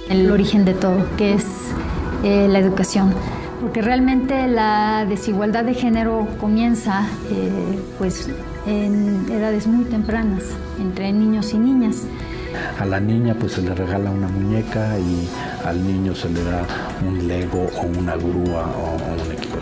El origen de todo, que es la educación. Porque realmente la desigualdad de género comienza pues en edades muy tempranas, entre niños y niñas. A la niña pues se le regala una muñeca y al niño se le da un Lego o una grúa o un equipo.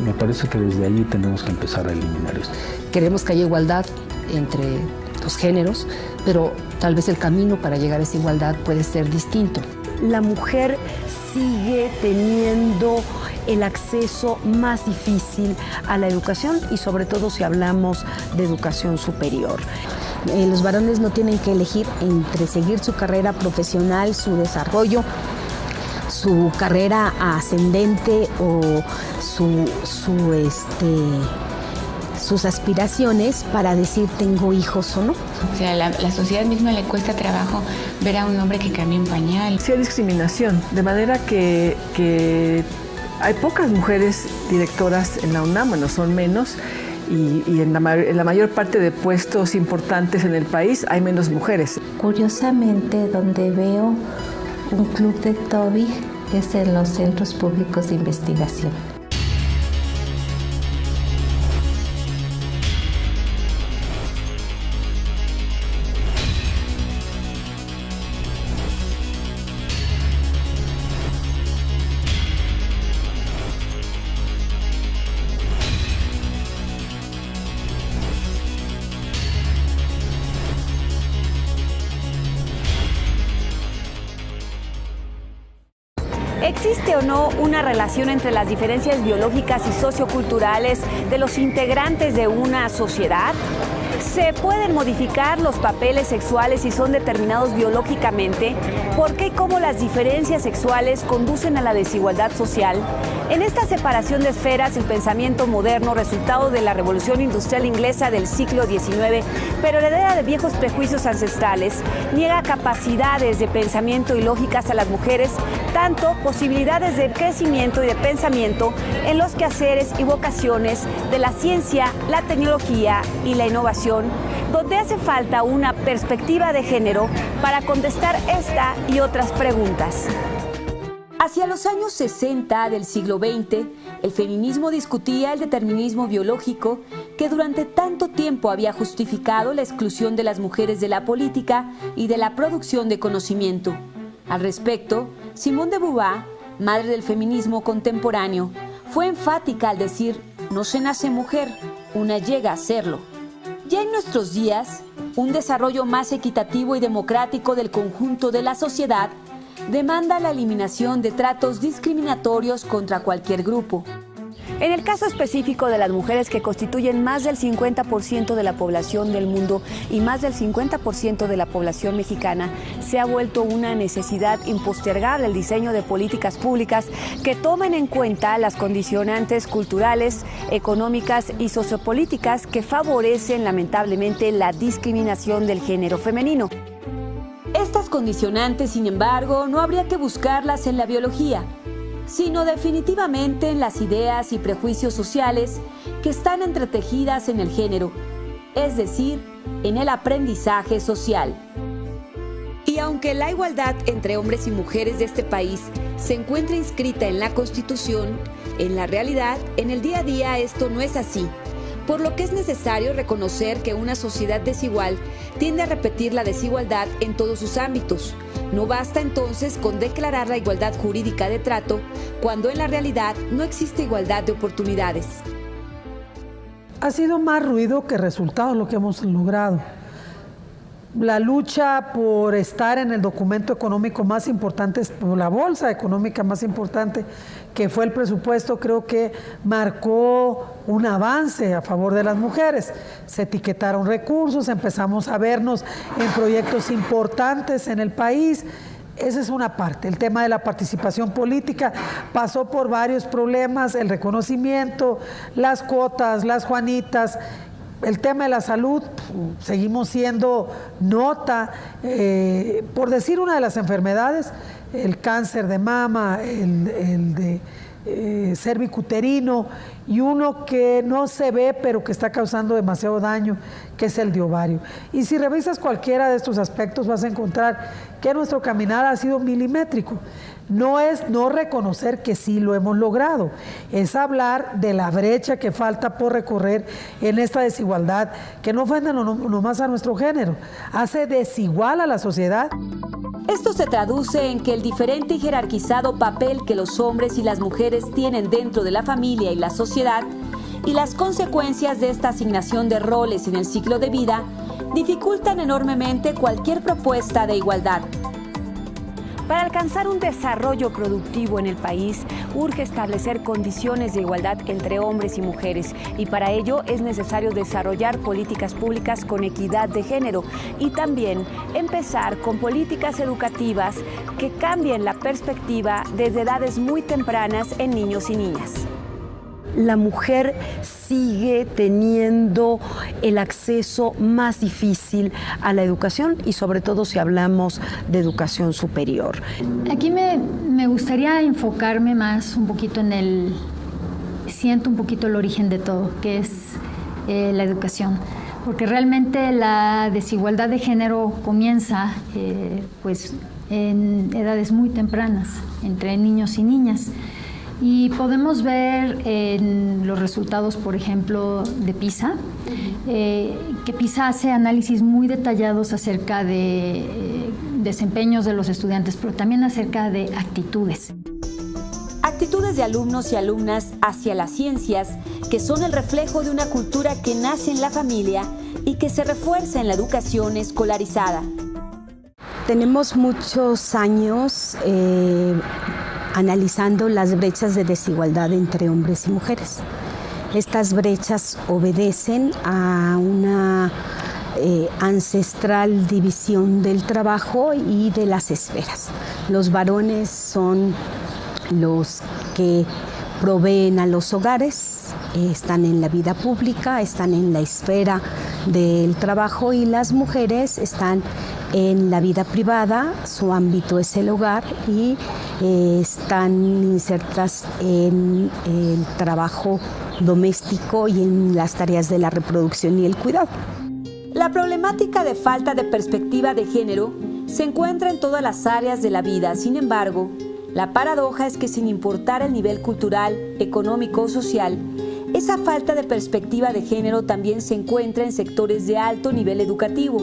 Me parece que desde allí tenemos que empezar a eliminar esto. Queremos que haya igualdad entre los géneros, pero tal vez el camino para llegar a esa igualdad puede ser distinto. La mujer sigue teniendo el acceso más difícil a la educación y sobre todo si hablamos de educación superior. Los varones no tienen que elegir entre seguir su carrera profesional, su desarrollo, su carrera ascendente o sus aspiraciones para decir tengo hijos o no. O sea, la sociedad misma le cuesta trabajo ver a un hombre que cambia un pañal. Sí hay discriminación, de manera que hay pocas mujeres directoras en la UNAM, bueno, son menos, y en la mayor parte de puestos importantes en el país hay menos mujeres. Curiosamente, donde veo un club de Toby es en los centros públicos de investigación. ¿Existe o no una relación entre las diferencias biológicas y socioculturales de los integrantes de una sociedad? ¿Se pueden modificar los papeles sexuales si son determinados biológicamente? ¿Por qué y cómo las diferencias sexuales conducen a la desigualdad social? En esta separación de esferas, el pensamiento moderno, resultado de la revolución industrial inglesa del siglo XIX, pero heredera de viejos prejuicios ancestrales, niega capacidades de pensamiento y lógicas a las mujeres, tanto posibilidades de crecimiento y de pensamiento en los quehaceres y vocaciones de la ciencia, la tecnología y la innovación, donde hace falta una perspectiva de género para contestar esta y otras preguntas. Hacia los años 60 del siglo XX, el feminismo discutía el determinismo biológico que durante tanto tiempo había justificado la exclusión de las mujeres de la política y de la producción de conocimiento. Al respecto, Simone de Beauvoir, madre del feminismo contemporáneo, fue enfática al decir: no se nace mujer, una llega a serlo. Ya en nuestros días, un desarrollo más equitativo y democrático del conjunto de la sociedad demanda la eliminación de tratos discriminatorios contra cualquier grupo. En el caso específico de las mujeres, que constituyen más del 50% de la población del mundo y más del 50% de la población mexicana, se ha vuelto una necesidad impostergable el diseño de políticas públicas que tomen en cuenta las condicionantes culturales, económicas y sociopolíticas que favorecen lamentablemente la discriminación del género femenino. Estas condicionantes, sin embargo, no habría que buscarlas en la biología, sino definitivamente en las ideas y prejuicios sociales que están entretejidas en el género, es decir, en el aprendizaje social. Y aunque la igualdad entre hombres y mujeres de este país se encuentra inscrita en la Constitución, en la realidad, en el día a día esto no es así, por lo que es necesario reconocer que una sociedad desigual tiende a repetir la desigualdad en todos sus ámbitos. No basta entonces con declarar la igualdad jurídica de trato, cuando en la realidad no existe igualdad de oportunidades. Ha sido más ruido que resultado lo que hemos logrado. La lucha por estar en el documento económico más importante, por la bolsa económica más importante, que fue el presupuesto, creo que marcó un avance a favor de las mujeres. Se etiquetaron recursos, empezamos a vernos en proyectos importantes en el país. Esa es una parte. El tema de la participación política pasó por varios problemas: el reconocimiento, las cuotas, las Juanitas. El tema de la salud, seguimos siendo nota, por decir una de las enfermedades, el cáncer de mama, el de cervicuterino, y uno que no se ve pero que está causando demasiado daño, que es el de ovario. Y si revisas cualquiera de estos aspectos vas a encontrar que nuestro caminar ha sido milimétrico. No es no reconocer que sí lo hemos logrado, es hablar de la brecha que falta por recorrer en esta desigualdad, que no ofende nomás a nuestro género, hace desigual a la sociedad. Esto se traduce en que el diferente y jerarquizado papel que los hombres y las mujeres tienen dentro de la familia y la sociedad y las consecuencias de esta asignación de roles en el ciclo de vida dificultan enormemente cualquier propuesta de igualdad. Para alcanzar un desarrollo productivo en el país, urge establecer condiciones de igualdad entre hombres y mujeres, y para ello es necesario desarrollar políticas públicas con equidad de género y también empezar con políticas educativas que cambien la perspectiva desde edades muy tempranas en niños y niñas. La mujer sigue teniendo el acceso más difícil a la educación y sobre todo si hablamos de educación superior. Aquí me gustaría enfocarme más un poquito siento un poquito el origen de todo, que es la educación, porque realmente la desigualdad de género comienza pues en edades muy tempranas, entre niños y niñas. Y podemos ver en los resultados, por ejemplo, de PISA, que PISA hace análisis muy detallados acerca de desempeños de los estudiantes, pero también acerca de actitudes. Actitudes de alumnos y alumnas hacia las ciencias, que son el reflejo de una cultura que nace en la familia y que se refuerza en la educación escolarizada. Tenemos muchos años analizando las brechas de desigualdad entre hombres y mujeres. Estas brechas obedecen a una ancestral división del trabajo y de las esferas. Los varones son los que proveen a los hogares, están en la vida pública, están en la esfera del trabajo, y las mujeres están en la vida privada, su ámbito es el hogar, y están insertas en el trabajo doméstico y en las tareas de la reproducción y el cuidado. La problemática de falta de perspectiva de género se encuentra en todas las áreas de la vida. Sin embargo, la paradoja es que sin importar el nivel cultural, económico o social, esa falta de perspectiva de género también se encuentra en sectores de alto nivel educativo,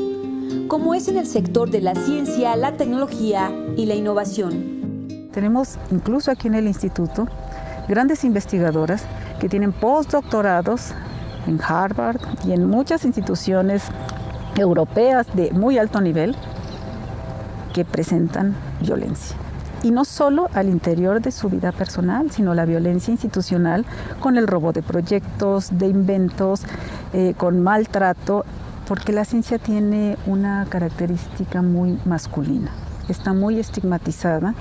como es en el sector de la ciencia, la tecnología y la innovación. Tenemos incluso aquí en el instituto grandes investigadoras que tienen postdoctorados en Harvard y en muchas instituciones europeas de muy alto nivel que presentan violencia. Y no solo al interior de su vida personal, sino la violencia institucional con el robo de proyectos, de inventos, con maltrato, porque la ciencia tiene una característica muy masculina. Está muy estigmatizada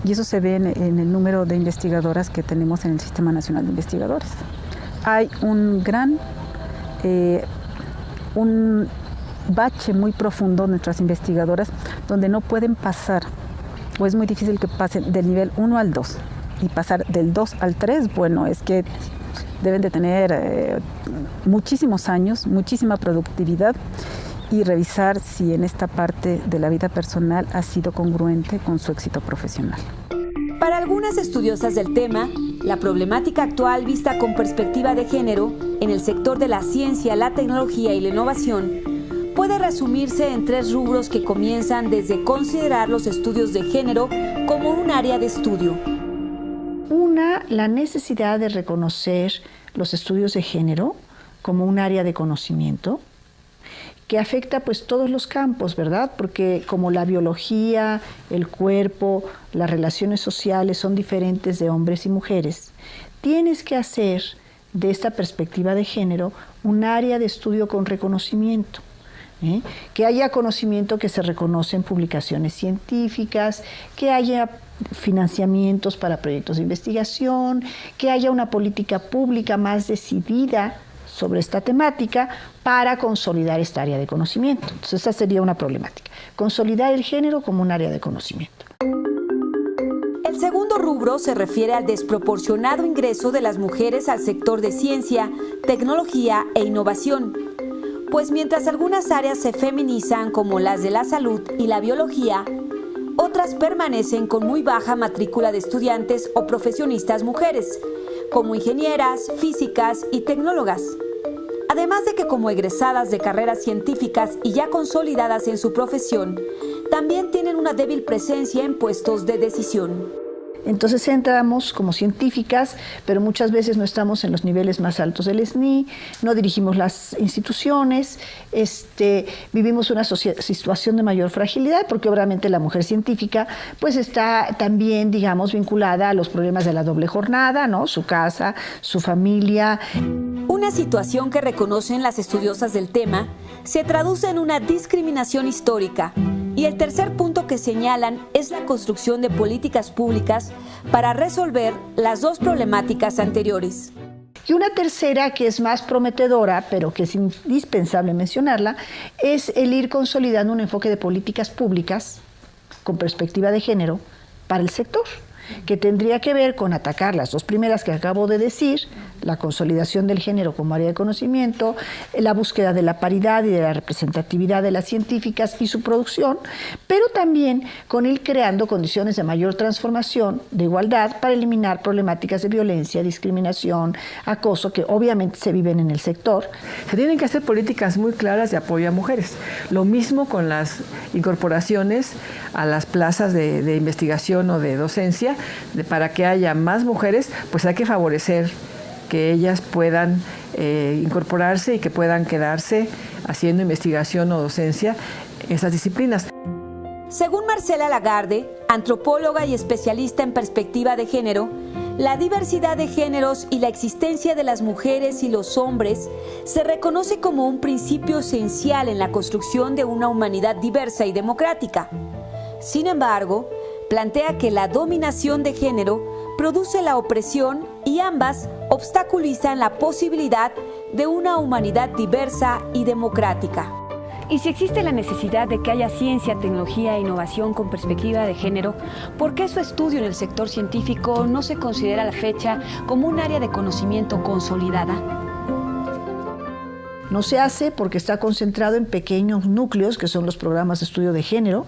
y eso se ve en el número de investigadoras que tenemos en el Sistema Nacional de Investigadores. Hay un gran un bache muy profundo de nuestras investigadoras donde no pueden pasar, o es muy difícil que pasen del nivel 1 al 2 y pasar del 2 al 3, bueno, es que deben de tener muchísimos años, muchísima productividad y revisar si en esta parte de la vida personal ha sido congruente con su éxito profesional. Para algunas estudiosas del tema, la problemática actual vista con perspectiva de género en el sector de la ciencia, la tecnología y la innovación puede resumirse en 3 rubros que comienzan desde considerar los estudios de género como un área de estudio. Una, la necesidad de reconocer los estudios de género como un área de conocimiento que afecta pues todos los campos, ¿verdad? Porque como la biología, el cuerpo, las relaciones sociales son diferentes de hombres y mujeres, tienes que hacer de esta perspectiva de género un área de estudio con reconocimiento. Que haya conocimiento que se reconoce en publicaciones científicas, que haya financiamientos para proyectos de investigación, que haya una política pública más decidida sobre esta temática para consolidar esta área de conocimiento. Entonces, esa sería una problemática. Consolidar el género como un área de conocimiento. El el segundo rubro se refiere al desproporcionado ingreso de las mujeres al sector de ciencia, tecnología e innovación. Pues mientras algunas áreas se feminizan como las de la salud y la biología, otras permanecen con muy baja matrícula de estudiantes o profesionistas mujeres, como ingenieras, físicas y tecnólogas. Además de que como egresadas de carreras científicas y ya consolidadas en su profesión, también tienen una débil presencia en puestos de decisión. Entonces entramos como científicas, pero muchas veces no estamos en los niveles más altos del SNI, no dirigimos las instituciones, vivimos una situación de mayor fragilidad, porque obviamente la mujer científica pues está también, digamos, vinculada a los problemas de la doble jornada, ¿no? Su casa, su familia. Una situación que reconocen las estudiosas del tema se traduce en una discriminación histórica. Y el tercer punto que señalan es la construcción de políticas públicas para resolver las dos problemáticas anteriores. Y una tercera que es más prometedora, pero que es indispensable mencionarla, es el ir consolidando un enfoque de políticas públicas con perspectiva de género para el sector, que tendría que ver con atacar las dos primeras que acabo de decir, la consolidación del género como área de conocimiento, la búsqueda de la paridad y de la representatividad de las científicas y su producción, pero también con ir creando condiciones de mayor transformación, de igualdad, para eliminar problemáticas de violencia, discriminación, acoso, que obviamente se viven en el sector. Se tienen que hacer políticas muy claras de apoyo a mujeres. Lo mismo con las incorporaciones a las plazas de investigación o de docencia, para que haya más mujeres, pues hay que favorecer que ellas puedan incorporarse y que puedan quedarse haciendo investigación o docencia en esas disciplinas. Según Marcela Lagarde, antropóloga y especialista en perspectiva de género, la diversidad de géneros y la existencia de las mujeres y los hombres se reconoce como un principio esencial en la construcción de una humanidad diversa y democrática. Sin embargo, plantea que la dominación de género produce la opresión y ambas obstaculizan la posibilidad de una humanidad diversa y democrática. Y si existe la necesidad de que haya ciencia, tecnología e innovación con perspectiva de género, ¿por qué su estudio en el sector científico no se considera a la fecha como un área de conocimiento consolidada? No se hace porque está concentrado en pequeños núcleos, que son los programas de estudio de género,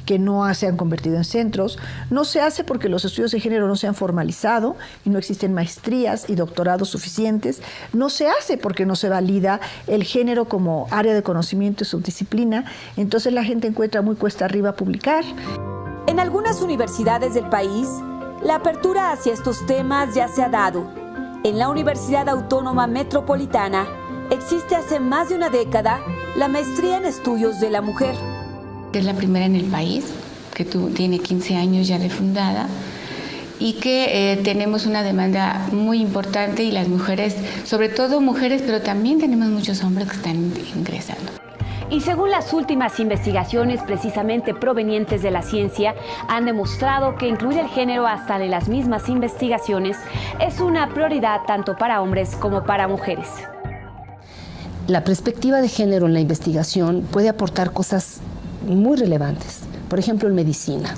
que no se han convertido en centros. No se hace porque los estudios de género no se han formalizado y no existen maestrías y doctorados suficientes. No se hace porque no se valida el género como área de conocimiento y subdisciplina. Entonces la gente encuentra muy cuesta arriba publicar. En algunas universidades del país, la apertura hacia estos temas ya se ha dado. En la Universidad Autónoma Metropolitana, existe hace más de una década la maestría en estudios de la mujer. Es la primera en el país, que tiene 15 años ya de fundada y que tenemos una demanda muy importante y las mujeres, sobre todo mujeres, pero también tenemos muchos hombres que están ingresando. Y según las últimas investigaciones precisamente provenientes de la ciencia, han demostrado que incluir el género hasta en las mismas investigaciones es una prioridad tanto para hombres como para mujeres. La perspectiva de género en la investigación puede aportar cosas muy relevantes. Por ejemplo, en medicina.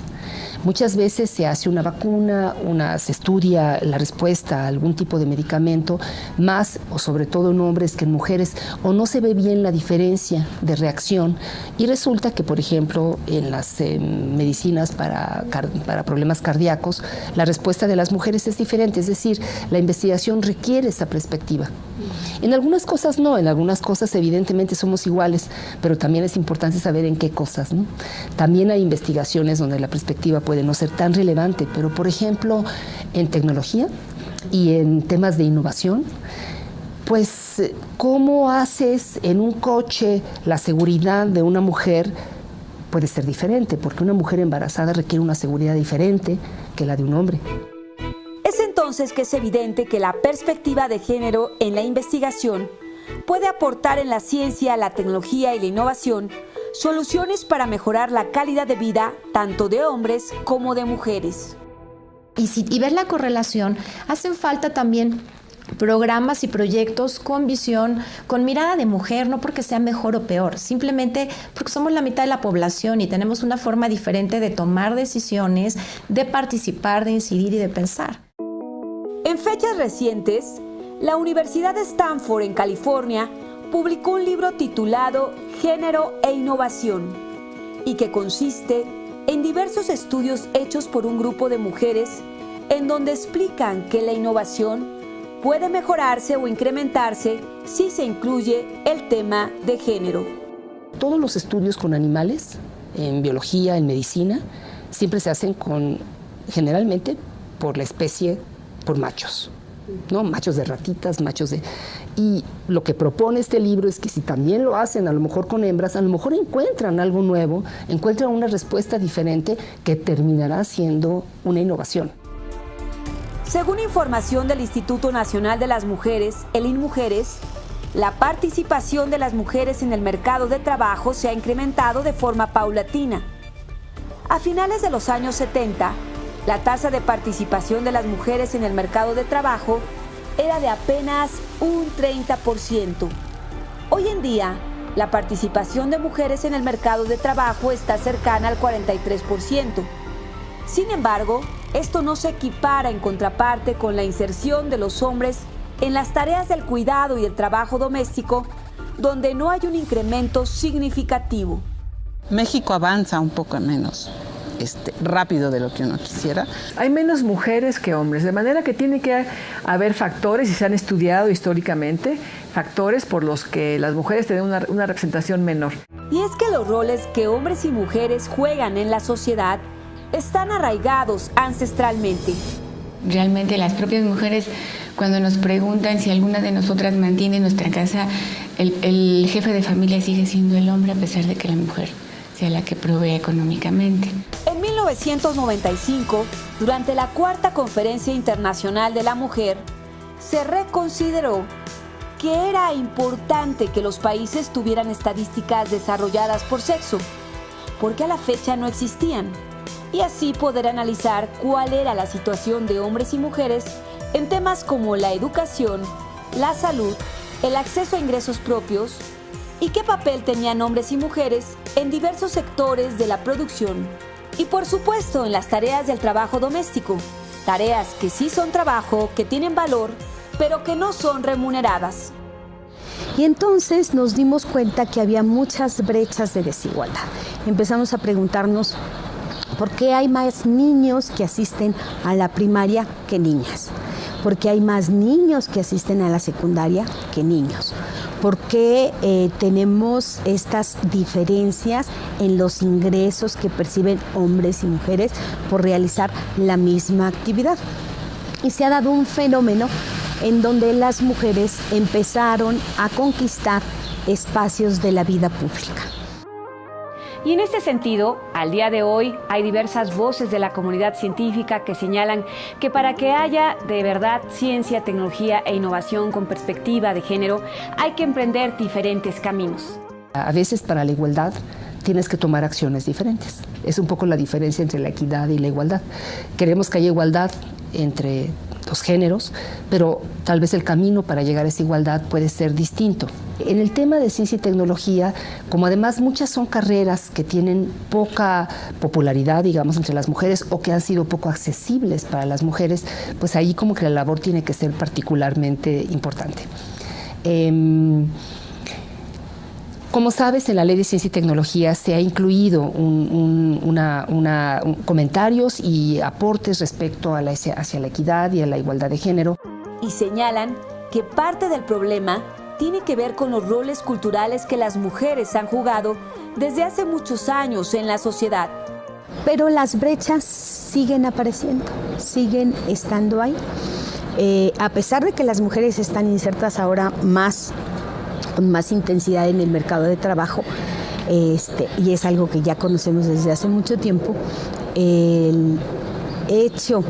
Muchas veces se hace una vacuna, se estudia la respuesta a algún tipo de medicamento, más o sobre todo en hombres que en mujeres, o no se ve bien la diferencia de reacción. Y resulta que, por ejemplo, en las medicinas para problemas cardíacos, la respuesta de las mujeres es diferente, es decir, la investigación requiere esa perspectiva. En algunas cosas no, en algunas cosas evidentemente somos iguales, pero también es importante saber en qué cosas, ¿no? También hay investigaciones donde la perspectiva puede no ser tan relevante, pero por ejemplo en tecnología y en temas de innovación, pues cómo haces en un coche la seguridad de una mujer puede ser diferente, porque una mujer embarazada requiere una seguridad diferente que la de un hombre. Es entonces que es evidente que la perspectiva de género en la investigación puede aportar en la ciencia, la tecnología y la innovación soluciones para mejorar la calidad de vida tanto de hombres como de mujeres. Y ver la correlación, hacen falta también programas y proyectos con visión, con mirada de mujer, no porque sea mejor o peor, simplemente porque somos la mitad de la población y tenemos una forma diferente de tomar decisiones, de participar, de incidir y de pensar. En fechas recientes, la Universidad de Stanford en California publicó un libro titulado Género e Innovación y que consiste en diversos estudios hechos por un grupo de mujeres en donde explican que la innovación puede mejorarse o incrementarse si se incluye el tema de género. Todos los estudios con animales, en biología, en medicina, siempre se hacen generalmente por la especie, por machos, ¿no? Machos de ratitas, machos de... Y lo que propone este libro es que si también lo hacen a lo mejor con hembras, a lo mejor encuentran algo nuevo, encuentran una respuesta diferente que terminará siendo una innovación. Según información del Instituto Nacional de las Mujeres, el INMujeres, la participación de las mujeres en el mercado de trabajo se ha incrementado de forma paulatina. A finales de los años 70, la tasa de participación de las mujeres en el mercado de trabajo era de apenas un 30%. Hoy en día, la participación de mujeres en el mercado de trabajo está cercana al 43%. Sin embargo, esto no se equipara en contraparte con la inserción de los hombres en las tareas del cuidado y el trabajo doméstico, donde no hay un incremento significativo. México avanza un poco menos rápido de lo que uno quisiera. Hay menos mujeres que hombres, de manera que tiene que haber factores, y se han estudiado históricamente, factores por los que las mujeres tienen una representación menor. Y es que los roles que hombres y mujeres juegan en la sociedad están arraigados ancestralmente. Realmente las propias mujeres, cuando nos preguntan si alguna de nosotras mantiene nuestra casa, el jefe de familia sigue siendo el hombre a pesar de que la mujer sea la que provee económicamente. En 1995, durante la Cuarta Conferencia Internacional de la Mujer, se reconsideró que era importante que los países tuvieran estadísticas desarrolladas por sexo, porque a la fecha no existían, y así poder analizar cuál era la situación de hombres y mujeres en temas como la educación, la salud, el acceso a ingresos propios y qué papel tenían hombres y mujeres en diversos sectores de la producción y por supuesto en las tareas del trabajo doméstico, tareas que sí son trabajo, que tienen valor, pero que no son remuneradas. Y entonces nos dimos cuenta que había muchas brechas de desigualdad. Empezamos a preguntarnos por qué hay más niños que asisten a la primaria que niñas, por qué hay más niños que asisten a la secundaria que niños, por qué tenemos estas diferencias en los ingresos que perciben hombres y mujeres por realizar la misma actividad. Y se ha dado un fenómeno en donde las mujeres empezaron a conquistar espacios de la vida pública. Y en este sentido, al día de hoy hay diversas voces de la comunidad científica que señalan que para que haya de verdad ciencia, tecnología e innovación con perspectiva de género, hay que emprender diferentes caminos. A veces para la igualdad tienes que tomar acciones diferentes. Es un poco la diferencia entre la equidad y la igualdad. Queremos que haya igualdad entre los géneros, pero tal vez el camino para llegar a esa igualdad puede ser distinto. En el tema de ciencia y tecnología, como además muchas son carreras que tienen poca popularidad, digamos, entre las mujeres o que han sido poco accesibles para las mujeres, pues ahí como que la labor tiene que ser particularmente importante. Como sabes, en la Ley de Ciencia y Tecnología se ha incluido comentarios y aportes respecto a hacia la equidad y a la igualdad de género. Y señalan que parte del problema tiene que ver con los roles culturales que las mujeres han jugado desde hace muchos años en la sociedad. Pero las brechas siguen apareciendo, siguen estando ahí. A pesar de que las mujeres están insertas ahora con más intensidad en el mercado de trabajo, y es algo que ya conocemos desde hace mucho tiempo, el hecho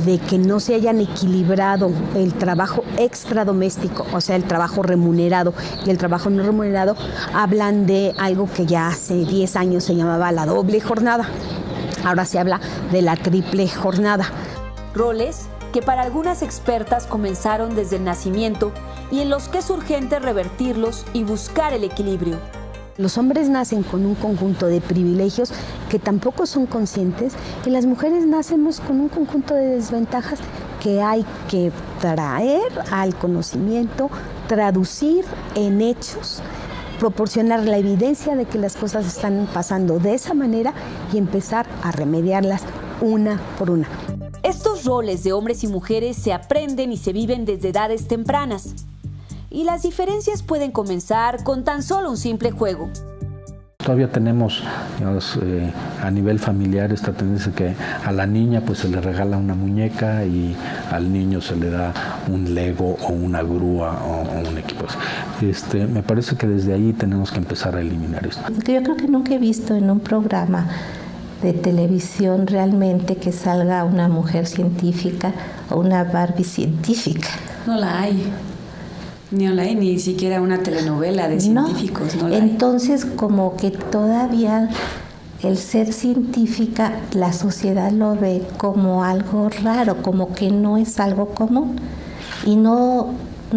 de que no se hayan equilibrado el trabajo extradoméstico, o sea, el trabajo remunerado y el trabajo no remunerado, hablan de algo que ya hace 10 años se llamaba la doble jornada. Ahora se habla de la triple jornada. Roles que para algunas expertas comenzaron desde el nacimiento y en los que es urgente revertirlos y buscar el equilibrio. Los hombres nacen con un conjunto de privilegios que tampoco son conscientes, y las mujeres nacemos con un conjunto de desventajas que hay que traer al conocimiento, traducir en hechos, proporcionar la evidencia de que las cosas están pasando de esa manera y empezar a remediarlas una por una. Estos roles de hombres y mujeres se aprenden y se viven desde edades tempranas. Y las diferencias pueden comenzar con tan solo un simple juego. Todavía tenemos, digamos, a nivel familiar esta tendencia que a la niña pues se le regala una muñeca y al niño se le da un Lego o una grúa o un equipo. Me parece que desde ahí tenemos que empezar a eliminar esto. Yo creo que nunca he visto en un programa de televisión realmente que salga una mujer científica o una Barbie científica. No la hay. Ni siquiera una telenovela de científicos. No la Entonces, como que todavía el ser científica, la sociedad lo ve como algo raro, como que no es algo común. Y no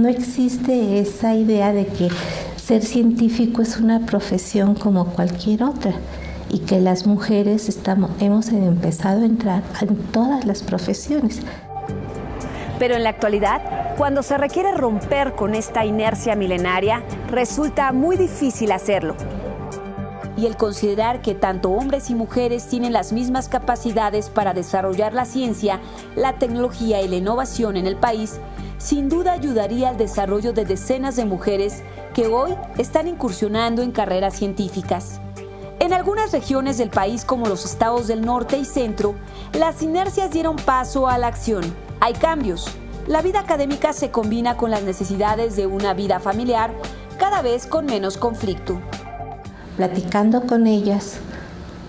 existe esa idea de que ser científico es una profesión como cualquier otra, y que las mujeres hemos empezado a entrar en todas las profesiones. Pero en la actualidad, cuando se requiere romper con esta inercia milenaria, resulta muy difícil hacerlo. Y el considerar que tanto hombres y mujeres tienen las mismas capacidades para desarrollar la ciencia, la tecnología y la innovación en el país, sin duda ayudaría al desarrollo de decenas de mujeres que hoy están incursionando en carreras científicas. En algunas regiones del país, como los estados del norte y centro, las inercias dieron paso a la acción. Hay cambios. La vida académica se combina con las necesidades de una vida familiar, cada vez con menos conflicto. Platicando con ellas,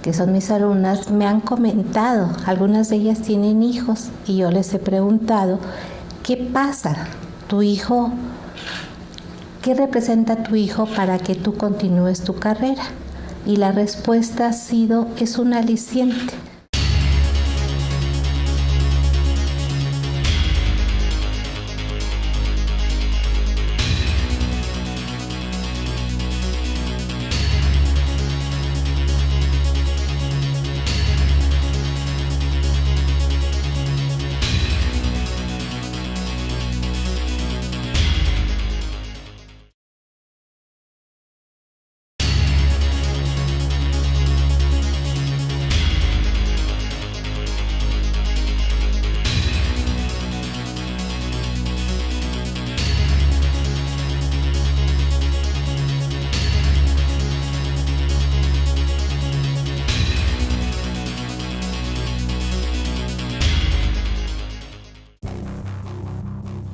que son mis alumnas, me han comentado, algunas de ellas tienen hijos, y yo les he preguntado, ¿qué pasa? ¿Tu hijo? ¿Qué representa tu hijo para que tú continúes tu carrera? Y la respuesta ha sido, es un aliciente.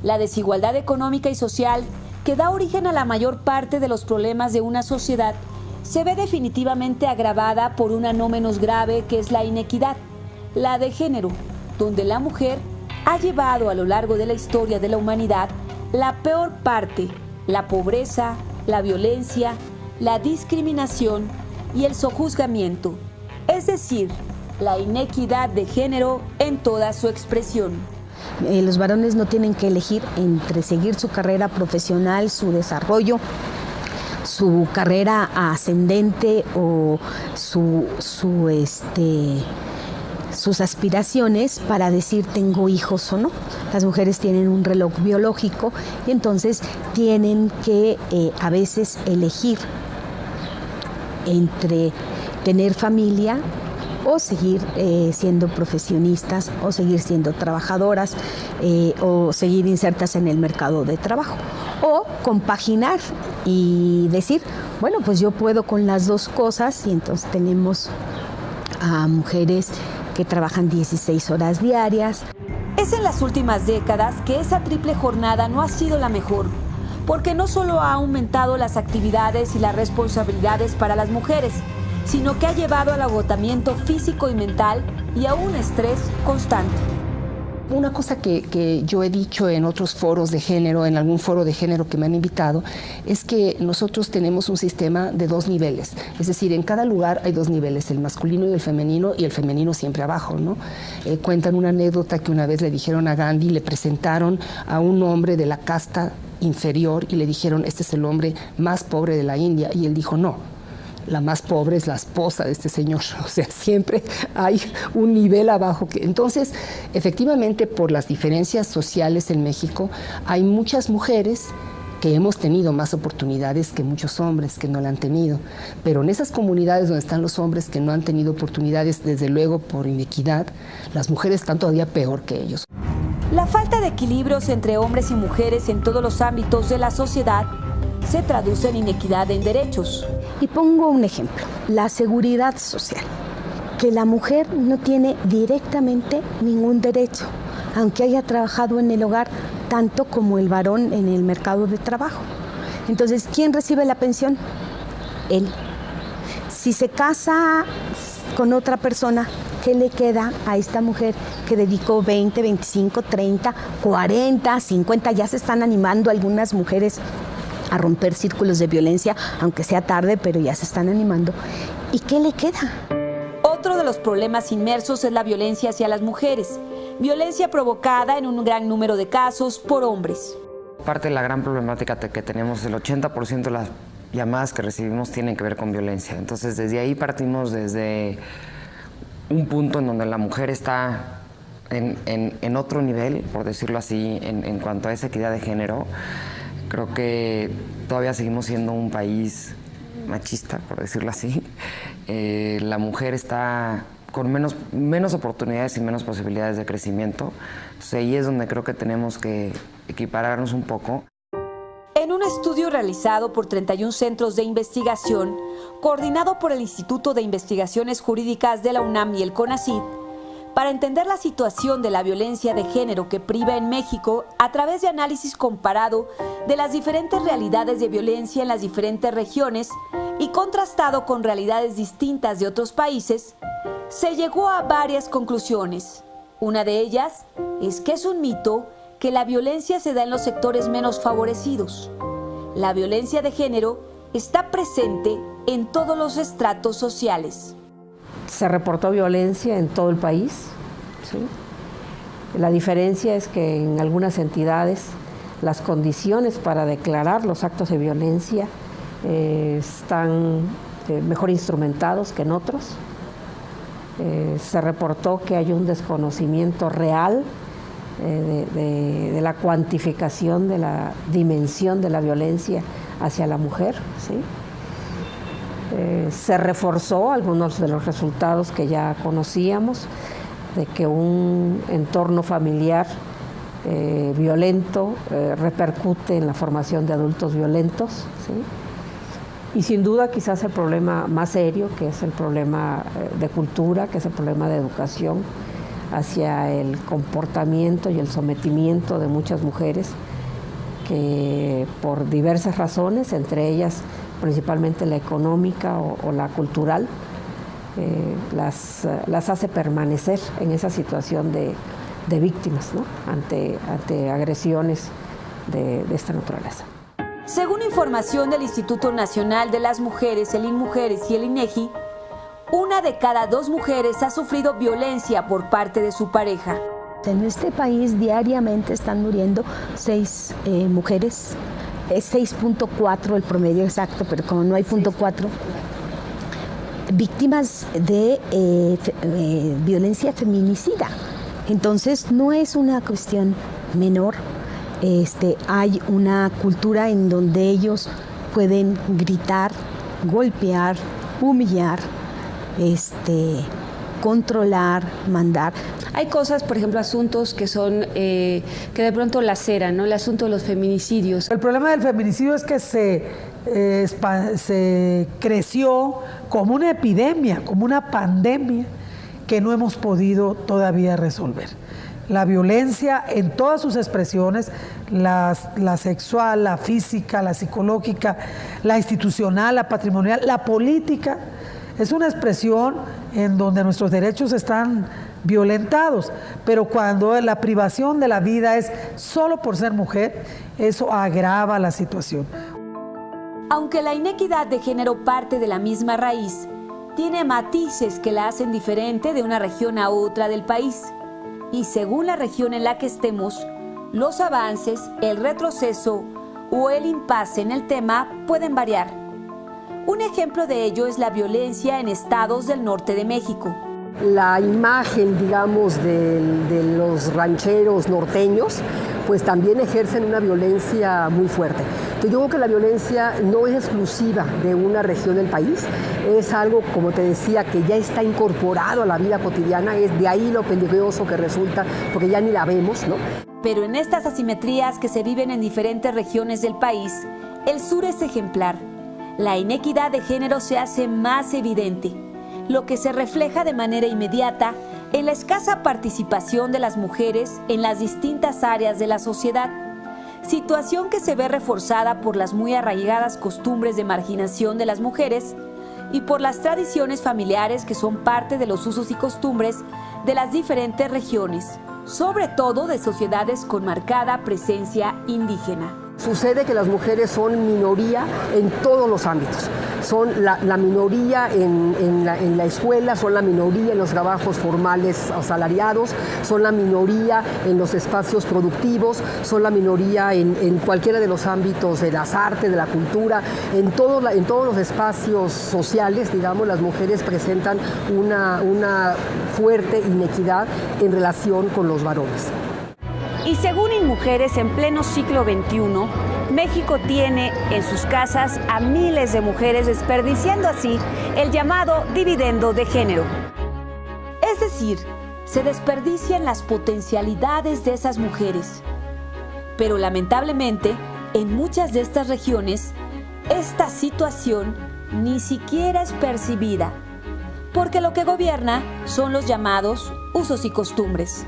La desigualdad económica y social, que da origen a la mayor parte de los problemas de una sociedad, se ve definitivamente agravada por una no menos grave, que es la inequidad, la de género, donde la mujer ha llevado a lo largo de la historia de la humanidad la peor parte, la pobreza, la violencia, la discriminación y el sojuzgamiento, es decir, la inequidad de género en toda su expresión. Los varones no tienen que elegir entre seguir su carrera profesional, su desarrollo, su carrera ascendente o sus aspiraciones para decir tengo hijos o no. Las mujeres tienen un reloj biológico y entonces tienen que a veces elegir entre tener familia o seguir siendo profesionistas, o seguir siendo trabajadoras, o seguir insertas en el mercado de trabajo, o compaginar y decir, bueno, pues yo puedo con las dos cosas. Y entonces tenemos a mujeres que trabajan 16 horas diarias. Es en las últimas décadas que esa triple jornada no ha sido la mejor, porque no solo ha aumentado las actividades y las responsabilidades para las mujeres, sino que ha llevado al agotamiento físico y mental y a un estrés constante. Una cosa que yo he dicho en otros foros de género, en algún foro de género que me han invitado, es que nosotros tenemos un sistema de 2 niveles. Es decir, en cada lugar hay 2 niveles, el masculino y el femenino siempre abajo, ¿no? Cuentan una anécdota que una vez le dijeron a Gandhi, le presentaron a un hombre de la casta inferior y le dijeron, este es el hombre más pobre de la India, y él dijo, no. La más pobre es la esposa de este señor, o sea, siempre hay un nivel abajo. Entonces, efectivamente, por las diferencias sociales en México, hay muchas mujeres que hemos tenido más oportunidades que muchos hombres que no la han tenido. Pero en esas comunidades donde están los hombres que no han tenido oportunidades, desde luego por inequidad, las mujeres están todavía peor que ellos. La falta de equilibrios entre hombres y mujeres en todos los ámbitos de la sociedad se traduce en inequidad en derechos. Y pongo un ejemplo, la seguridad social, que la mujer no tiene directamente ningún derecho, aunque haya trabajado en el hogar tanto como el varón en el mercado de trabajo. Entonces, ¿quién recibe la pensión? Él. Si se casa con otra persona, ¿qué le queda a esta mujer que dedicó 20, 25, 30, 40, 50? Ya se están animando algunas mujeres a romper círculos de violencia, aunque sea tarde, pero ya se están animando. ¿Y qué le queda? Otro de los problemas inmersos es la violencia hacia las mujeres. Violencia provocada en un gran número de casos por hombres. Parte de la gran problemática que tenemos, el 80% de las llamadas que recibimos tienen que ver con violencia. Entonces, desde ahí partimos desde un punto en donde la mujer está en otro nivel, por decirlo así, en cuanto a esa equidad de género. Creo que todavía seguimos siendo un país machista, por decirlo así. La mujer está con menos oportunidades y menos posibilidades de crecimiento. Entonces ahí es donde creo que tenemos que equipararnos un poco. En un estudio realizado por 31 centros de investigación, coordinado por el Instituto de Investigaciones Jurídicas de la UNAM y el CONACYT, para entender la situación de la violencia de género que priva en México a través de análisis comparado de las diferentes realidades de violencia en las diferentes regiones y contrastado con realidades distintas de otros países, se llegó a varias conclusiones. Una de ellas es que es un mito que la violencia se da en los sectores menos favorecidos. La violencia de género está presente en todos los estratos sociales. Se reportó violencia en todo el país, ¿sí? La diferencia es que en algunas entidades las condiciones para declarar los actos de violencia están mejor instrumentados que en otros. Se reportó que hay un desconocimiento real de la cuantificación de la dimensión de la violencia hacia la mujer, ¿sí? Se reforzó algunos de los resultados que ya conocíamos, de que un entorno familiar violento repercute en la formación de adultos violentos, ¿sí? Y sin duda quizás el problema más serio, que es el problema de cultura, que es el problema de educación hacia el comportamiento y el sometimiento de muchas mujeres que por diversas razones, entre ellas principalmente la económica o la cultural, las hace permanecer en esa situación de víctimas, ¿no? ante agresiones de esta naturaleza. Según información del Instituto Nacional de las Mujeres, el INMujeres y el INEGI, 1 de cada 2 mujeres ha sufrido violencia por parte de su pareja. En este país diariamente están muriendo 6 mujeres. Es 6.4 el promedio exacto, pero como no hay .4, víctimas de violencia feminicida. Entonces no es una cuestión menor. Hay una cultura en donde ellos pueden gritar, golpear, humillar, controlar, mandar. Hay cosas, por ejemplo, asuntos que son, que de pronto laceran, ¿no? El asunto de los feminicidios. El problema del feminicidio es que se creció como una epidemia, como una pandemia que no hemos podido todavía resolver. La violencia en todas sus expresiones, la sexual, la física, la psicológica, la institucional, la patrimonial, la política, es una expresión en donde nuestros derechos están violentados, pero cuando la privación de la vida es solo por ser mujer, eso agrava la situación. Aunque la inequidad de género parte de la misma raíz, tiene matices que la hacen diferente de una región a otra del país. Y según la región en la que estemos, los avances, el retroceso o el impasse en el tema pueden variar. Un ejemplo de ello es la violencia en estados del norte de México. La imagen, digamos, de los rancheros norteños, pues también ejercen una violencia muy fuerte. Entonces yo creo que la violencia no es exclusiva de una región del país, es algo, como te decía, que ya está incorporado a la vida cotidiana, es de ahí lo peligroso que resulta, porque ya ni la vemos, ¿no? Pero en estas asimetrías que se viven en diferentes regiones del país, el sur es ejemplar. La inequidad de género se hace más evidente, lo que se refleja de manera inmediata en la escasa participación de las mujeres en las distintas áreas de la sociedad, situación que se ve reforzada por las muy arraigadas costumbres de marginación de las mujeres y por las tradiciones familiares que son parte de los usos y costumbres de las diferentes regiones, sobre todo de sociedades con marcada presencia indígena. Sucede que las mujeres son minoría en todos los ámbitos. Son la minoría en la escuela, son la minoría en los trabajos formales asalariados, son la minoría en los espacios productivos, son la minoría en cualquiera de los ámbitos de las artes, de la cultura. En todos los espacios sociales, digamos, las mujeres presentan una fuerte inequidad en relación con los varones. Y según InMujeres, en pleno siglo XXI, México tiene en sus casas a miles de mujeres, desperdiciando así el llamado dividendo de género. Es decir, se desperdician las potencialidades de esas mujeres. Pero lamentablemente, en muchas de estas regiones, esta situación ni siquiera es percibida, porque lo que gobierna son los llamados usos y costumbres.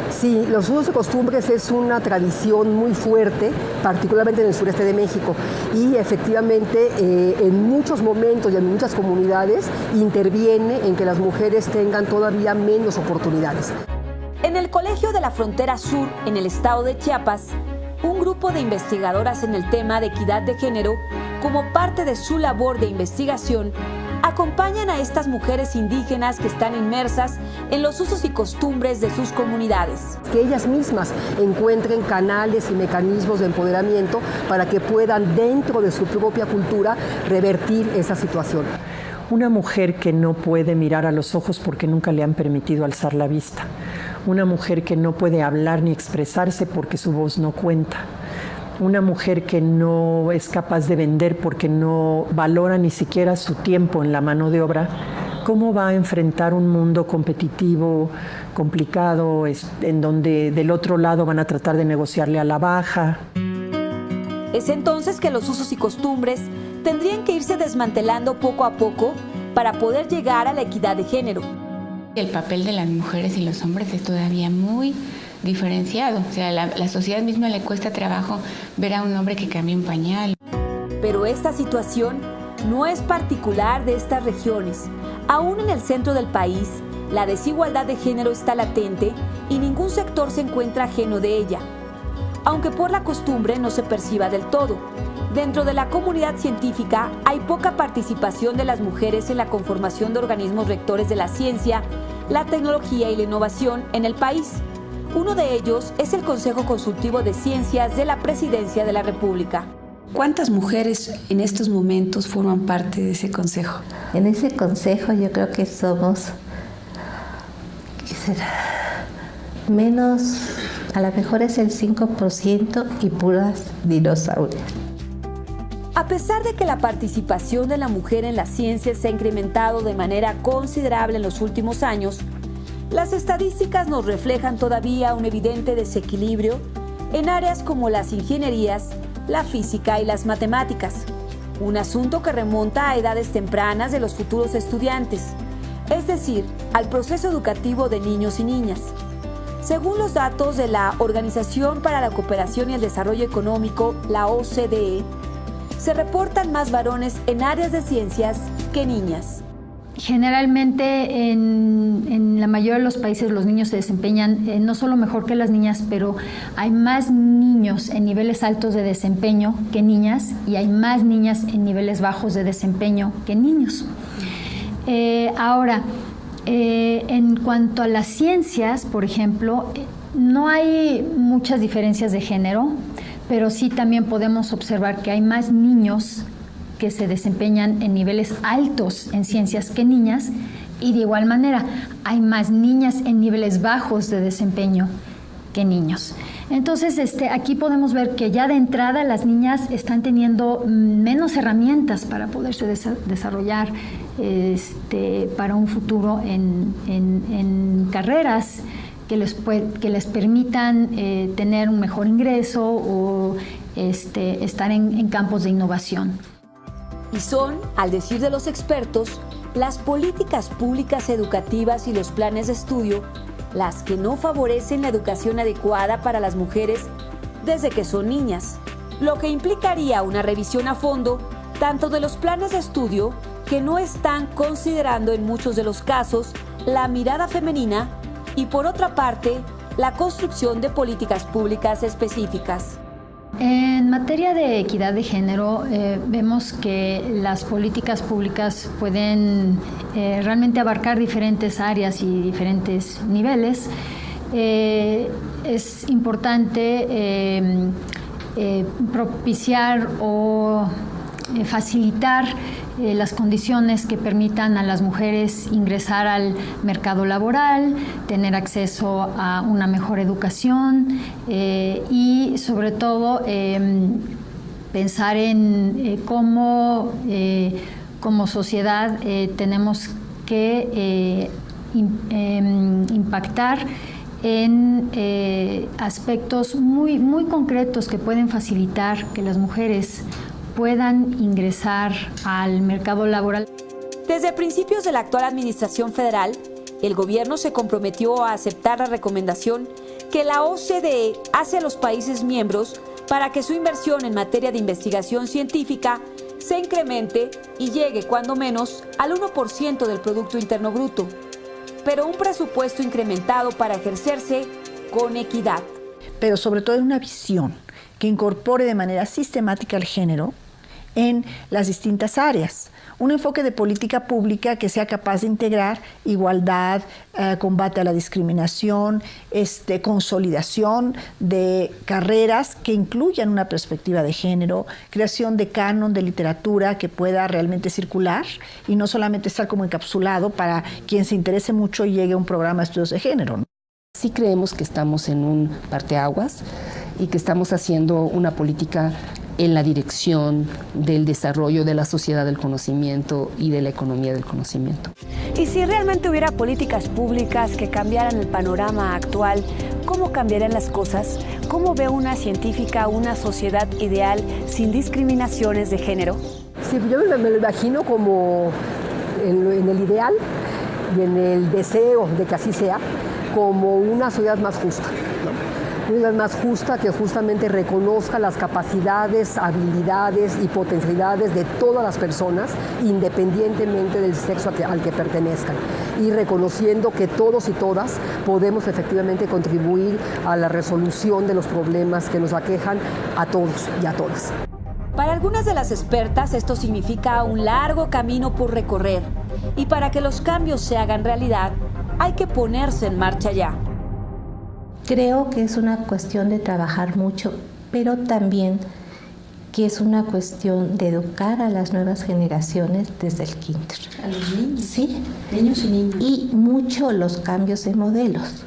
Sí, los usos y costumbres es una tradición muy fuerte, particularmente en el sureste de México, y efectivamente en muchos momentos y en muchas comunidades interviene en que las mujeres tengan todavía menos oportunidades. En el Colegio de la Frontera Sur, en el estado de Chiapas, un grupo de investigadoras en el tema de equidad de género, como parte de su labor de investigación, acompañan a estas mujeres indígenas que están inmersas en los usos y costumbres de sus comunidades. Que ellas mismas encuentren canales y mecanismos de empoderamiento para que puedan, dentro de su propia cultura, revertir esa situación. Una mujer que no puede mirar a los ojos porque nunca le han permitido alzar la vista. Una mujer que no puede hablar ni expresarse porque su voz no cuenta. Una mujer que no es capaz de vender porque no valora ni siquiera su tiempo en la mano de obra, ¿cómo va a enfrentar un mundo competitivo, complicado, en donde del otro lado van a tratar de negociarle a la baja? Es entonces que los usos y costumbres tendrían que irse desmantelando poco a poco para poder llegar a la equidad de género. El papel de las mujeres y los hombres es todavía muy diferenciado. O sea, la sociedad misma le cuesta trabajo ver a un hombre que cambia un pañal. Pero esta situación no es particular de estas regiones. Aún en el centro del país, la desigualdad de género está latente y ningún sector se encuentra ajeno de ella, aunque por la costumbre no se perciba del todo. Dentro de la comunidad científica hay poca participación de las mujeres en la conformación de organismos rectores de la ciencia, la tecnología y la innovación en el país. Uno de ellos es el Consejo Consultivo de Ciencias de la Presidencia de la República. ¿Cuántas mujeres en estos momentos forman parte de ese consejo? En ese consejo yo creo que somos, ¿qué será? Menos, a lo mejor es el 5% y puras dinosaurios. A pesar de que la participación de la mujer en la ciencia se ha incrementado de manera considerable en los últimos años, las estadísticas nos reflejan todavía un evidente desequilibrio en áreas como las ingenierías, la física y las matemáticas, un asunto que remonta a edades tempranas de los futuros estudiantes, es decir, al proceso educativo de niños y niñas. Según los datos de la Organización para la Cooperación y el Desarrollo Económico, la OCDE, se reportan más varones en áreas de ciencias que niñas. Generalmente en la mayoría de los países los niños se desempeñan no solo mejor que las niñas, pero hay más niños en niveles altos de desempeño que niñas y hay más niñas en niveles bajos de desempeño que niños. Ahora, en cuanto a las ciencias, por ejemplo, no hay muchas diferencias de género, pero sí también podemos observar que hay más niños que se desempeñan en niveles altos en ciencias que niñas, y de igual manera hay más niñas en niveles bajos de desempeño que niños. Entonces, aquí podemos ver que ya de entrada las niñas están teniendo menos herramientas para poderse desarrollar para un futuro en carreras que les permitan tener un mejor ingreso o estar en campos de innovación. Y son, al decir de los expertos, las políticas públicas educativas y los planes de estudio las que no favorecen la educación adecuada para las mujeres desde que son niñas, lo que implicaría una revisión a fondo tanto de los planes de estudio que no están considerando en muchos de los casos la mirada femenina y por otra parte la construcción de políticas públicas específicas. En materia de equidad de género, vemos que las políticas públicas pueden realmente abarcar diferentes áreas y diferentes niveles. Es importante propiciar o facilitar las condiciones que permitan a las mujeres ingresar al mercado laboral, tener acceso a una mejor educación y sobre todo pensar en cómo como sociedad tenemos que impactar en aspectos muy, muy concretos que pueden facilitar que las mujeres puedan ingresar al mercado laboral. Desde principios de la actual administración federal, el gobierno se comprometió a aceptar la recomendación que la OCDE hace a los países miembros para que su inversión en materia de investigación científica se incremente y llegue cuando menos al 1% del Producto Interno Bruto, pero un presupuesto incrementado para ejercerse con equidad. Pero sobre todo en una visión que incorpore de manera sistemática el género en las distintas áreas. Un enfoque de política pública que sea capaz de integrar igualdad, combate a la discriminación, consolidación de carreras que incluyan una perspectiva de género, creación de canon de literatura que pueda realmente circular y no solamente estar como encapsulado para quien se interese mucho y llegue a un programa de estudios de género, ¿no? Sí creemos que estamos en un parteaguas y que estamos haciendo una política en la dirección del desarrollo de la sociedad del conocimiento y de la economía del conocimiento. Y si realmente hubiera políticas públicas que cambiaran el panorama actual, ¿cómo cambiarían las cosas? ¿Cómo ve una científica una sociedad ideal sin discriminaciones de género? Sí, yo me lo imagino como en el ideal y en el deseo de que así sea, como una sociedad más justa, ¿no? Una sociedad más justa que justamente reconozca las capacidades, habilidades y potencialidades de todas las personas, independientemente del sexo al que pertenezcan, y reconociendo que todos y todas podemos efectivamente contribuir a la resolución de los problemas que nos aquejan a todos y a todas. Para algunas de las expertas esto significa un largo camino por recorrer, y para que los cambios se hagan realidad hay que ponerse en marcha ya. Creo que es una cuestión de trabajar mucho, pero también que es una cuestión de educar a las nuevas generaciones desde el kinder. A los niños. Sí. Niños y niñas. Y mucho los cambios de modelos.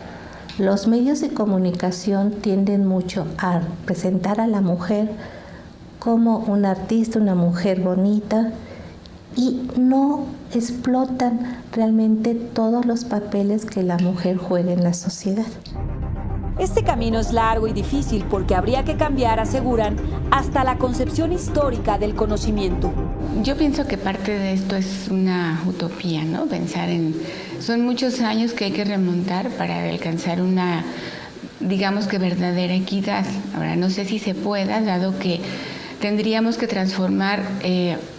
Los medios de comunicación tienden mucho a presentar a la mujer como una artista, una mujer bonita, y no explotan realmente todos los papeles que la mujer juega en la sociedad. Este camino es largo y difícil porque habría que cambiar, aseguran, hasta la concepción histórica del conocimiento. Yo pienso que parte de esto es una utopía, ¿no? Pensar en... Son muchos años que hay que remontar para alcanzar una, digamos que verdadera equidad. Ahora, no sé si se pueda, dado que tendríamos que transformar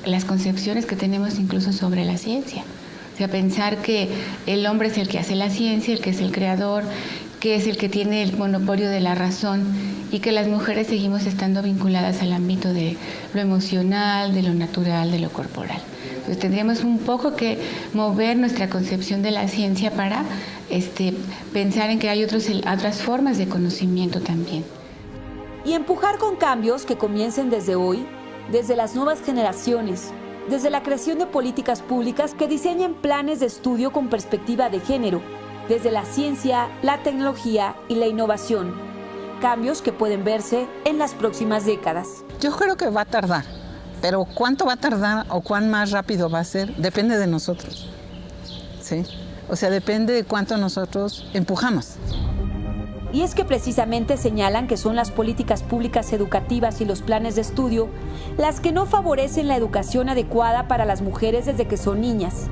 las concepciones que tenemos incluso sobre la ciencia. O sea, pensar que el hombre es el que hace la ciencia, el que es el creador, que es el que tiene el monopolio de la razón, y que las mujeres seguimos estando vinculadas al ámbito de lo emocional, de lo natural, de lo corporal. Entonces tendríamos un poco que mover nuestra concepción de la ciencia para pensar en que hay otras formas de conocimiento también. Y empujar con cambios que comiencen desde hoy, desde las nuevas generaciones, desde la creación de políticas públicas que diseñen planes de estudio con perspectiva de género, desde la ciencia, la tecnología y la innovación. Cambios que pueden verse en las próximas décadas. Yo creo que va a tardar, pero cuánto va a tardar o cuán más rápido va a ser, depende de nosotros. ¿Sí? O sea, depende de cuánto nosotros empujamos. Y es que precisamente señalan que son las políticas públicas educativas y los planes de estudio las que no favorecen la educación adecuada para las mujeres desde que son niñas.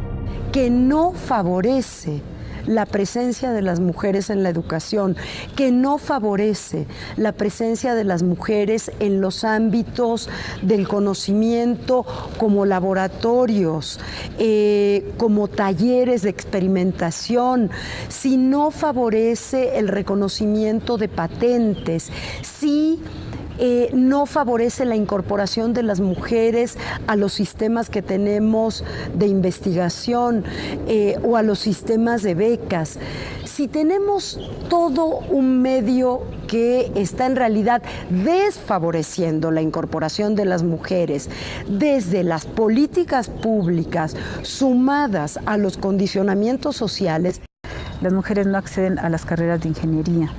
Que no favorece la presencia de las mujeres en la educación, que no favorece la presencia de las mujeres en los ámbitos del conocimiento como laboratorios, como talleres de experimentación, si no favorece el reconocimiento de patentes, si no favorece la incorporación de las mujeres a los sistemas que tenemos de investigación o a los sistemas de becas. Si tenemos todo un medio que está en realidad desfavoreciendo la incorporación de las mujeres desde las políticas públicas sumadas a los condicionamientos sociales. Las mujeres no acceden a las carreras de ingeniería,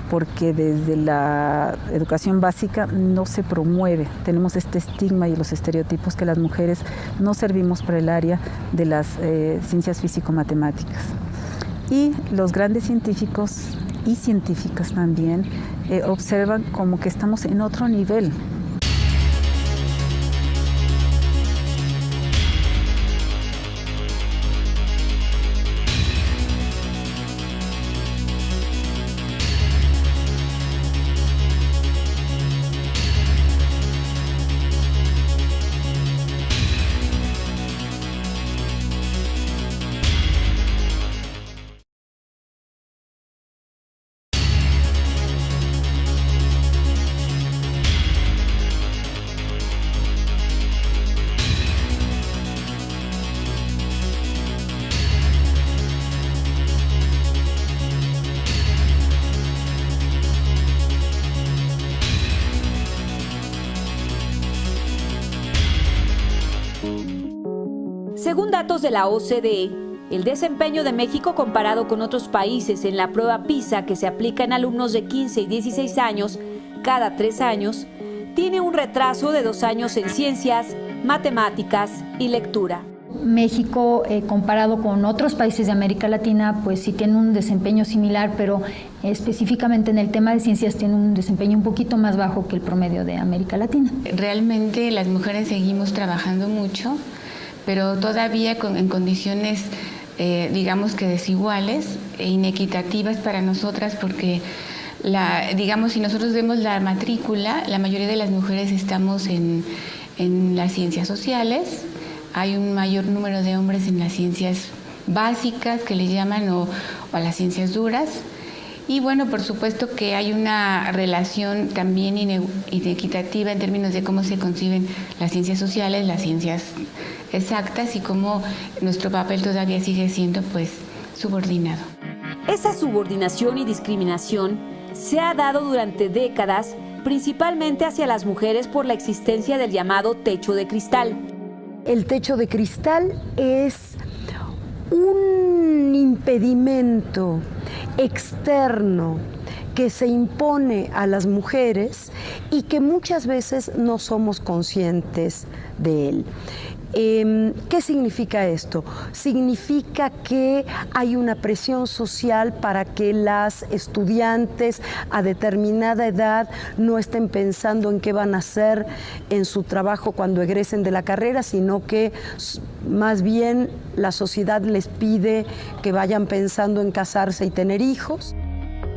porque desde la educación básica no se promueve. Tenemos este estigma y los estereotipos que las mujeres no servimos para el área de las ciencias físico-matemáticas. Y los grandes científicos y científicas también observan como que estamos en otro nivel. Según datos de la OCDE, el desempeño de México comparado con otros países en la prueba PISA que se aplica en alumnos de 15 y 16 años cada 3 años, tiene un retraso de 2 años en ciencias, matemáticas y lectura. México, comparado con otros países de América Latina, pues sí tiene un desempeño similar, pero específicamente en el tema de ciencias tiene un desempeño un poquito más bajo que el promedio de América Latina. Realmente las mujeres seguimos trabajando mucho, pero todavía en condiciones, digamos que desiguales e inequitativas para nosotras, porque digamos, si nosotros vemos la matrícula, la mayoría de las mujeres estamos en las ciencias sociales. Hay un mayor número de hombres en las ciencias básicas, que le llaman, o a las ciencias duras. Y bueno, por supuesto que hay una relación también inequitativa en términos de cómo se conciben las ciencias sociales, las ciencias exactas, y cómo nuestro papel todavía sigue siendo pues subordinado. Esa subordinación y discriminación se ha dado durante décadas, principalmente hacia las mujeres por la existencia del llamado techo de cristal. El techo de cristal es un impedimento externo que se impone a las mujeres y que muchas veces no somos conscientes de él. ¿Qué significa esto? Significa que hay una presión social para que las estudiantes a determinada edad no estén pensando en qué van a hacer en su trabajo cuando egresen de la carrera, sino que más bien la sociedad les pide que vayan pensando en casarse y tener hijos.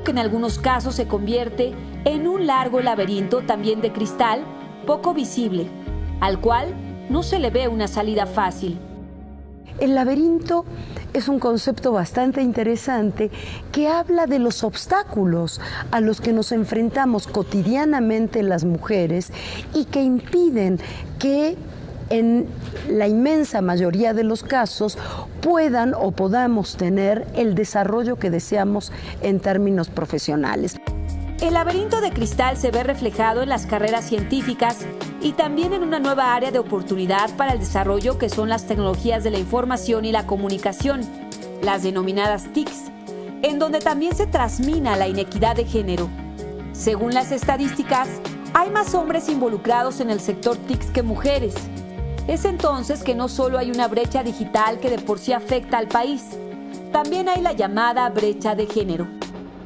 Que en algunos casos se convierte en un largo laberinto también de cristal poco visible, al cual no se le ve una salida fácil. El laberinto es un concepto bastante interesante que habla de los obstáculos a los que nos enfrentamos cotidianamente las mujeres y que impiden que en la inmensa mayoría de los casos puedan o podamos tener el desarrollo que deseamos en términos profesionales. El laberinto de cristal se ve reflejado en las carreras científicas y también en una nueva área de oportunidad para el desarrollo que son las tecnologías de la información y la comunicación, las denominadas TICs, en donde también se trasmina la inequidad de género. Según las estadísticas, hay más hombres involucrados en el sector TICs que mujeres. Es entonces que no solo hay una brecha digital que de por sí afecta al país, también hay la llamada brecha de género.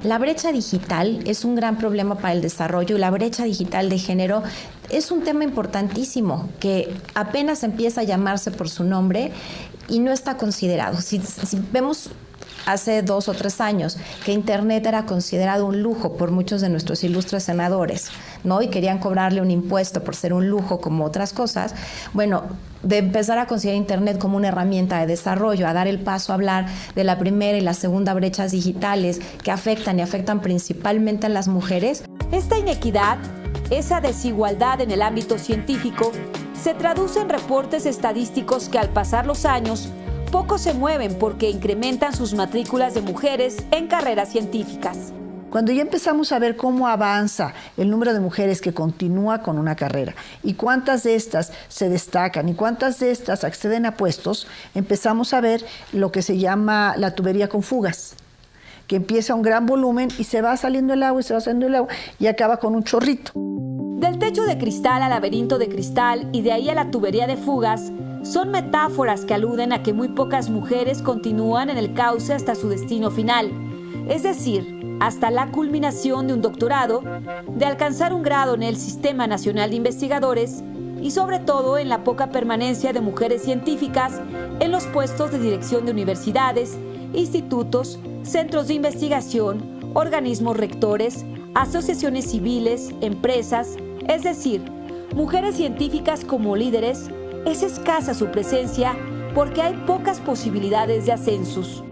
La brecha digital es un gran problema para el desarrollo y la brecha digital de género es un tema importantísimo que apenas empieza a llamarse por su nombre y no está considerado. Si vemos hace 2 o 3 años que Internet era considerado un lujo por muchos de nuestros ilustres senadores, ¿no? Y querían cobrarle un impuesto por ser un lujo como otras cosas. Bueno, de empezar a considerar Internet como una herramienta de desarrollo, a dar el paso a hablar de la primera y la segunda brechas digitales que afectan y afectan principalmente a las mujeres. Esta inequidad, esa desigualdad en el ámbito científico, se traduce en reportes estadísticos que al pasar los años poco se mueven porque incrementan sus matrículas de mujeres en carreras científicas. Cuando ya empezamos a ver cómo avanza el número de mujeres que continúa con una carrera y cuántas de estas se destacan y cuántas de estas acceden a puestos, empezamos a ver lo que se llama la tubería con fugas, que empieza un gran volumen y se va saliendo el agua y se va saliendo el agua y acaba con un chorrito. Del techo de cristal al laberinto de cristal y de ahí a la tubería de fugas, son metáforas que aluden a que muy pocas mujeres continúan en el cauce hasta su destino final, es decir, hasta la culminación de un doctorado, de alcanzar un grado en el Sistema Nacional de Investigadores y sobre todo en la poca permanencia de mujeres científicas en los puestos de dirección de universidades, institutos, centros de investigación, organismos rectores, asociaciones civiles, empresas, es decir, mujeres científicas como líderes. Es escasa su presencia porque hay pocas posibilidades de ascensos.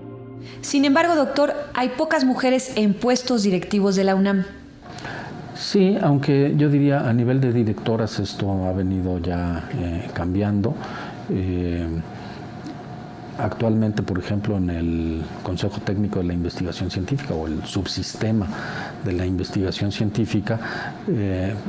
Sin embargo, doctor, hay pocas mujeres en puestos directivos de la UNAM. Sí, aunque yo diría a nivel de directoras esto ha venido ya cambiando. Actualmente, por ejemplo, en el Consejo Técnico de la Investigación Científica o el subsistema de la investigación científica,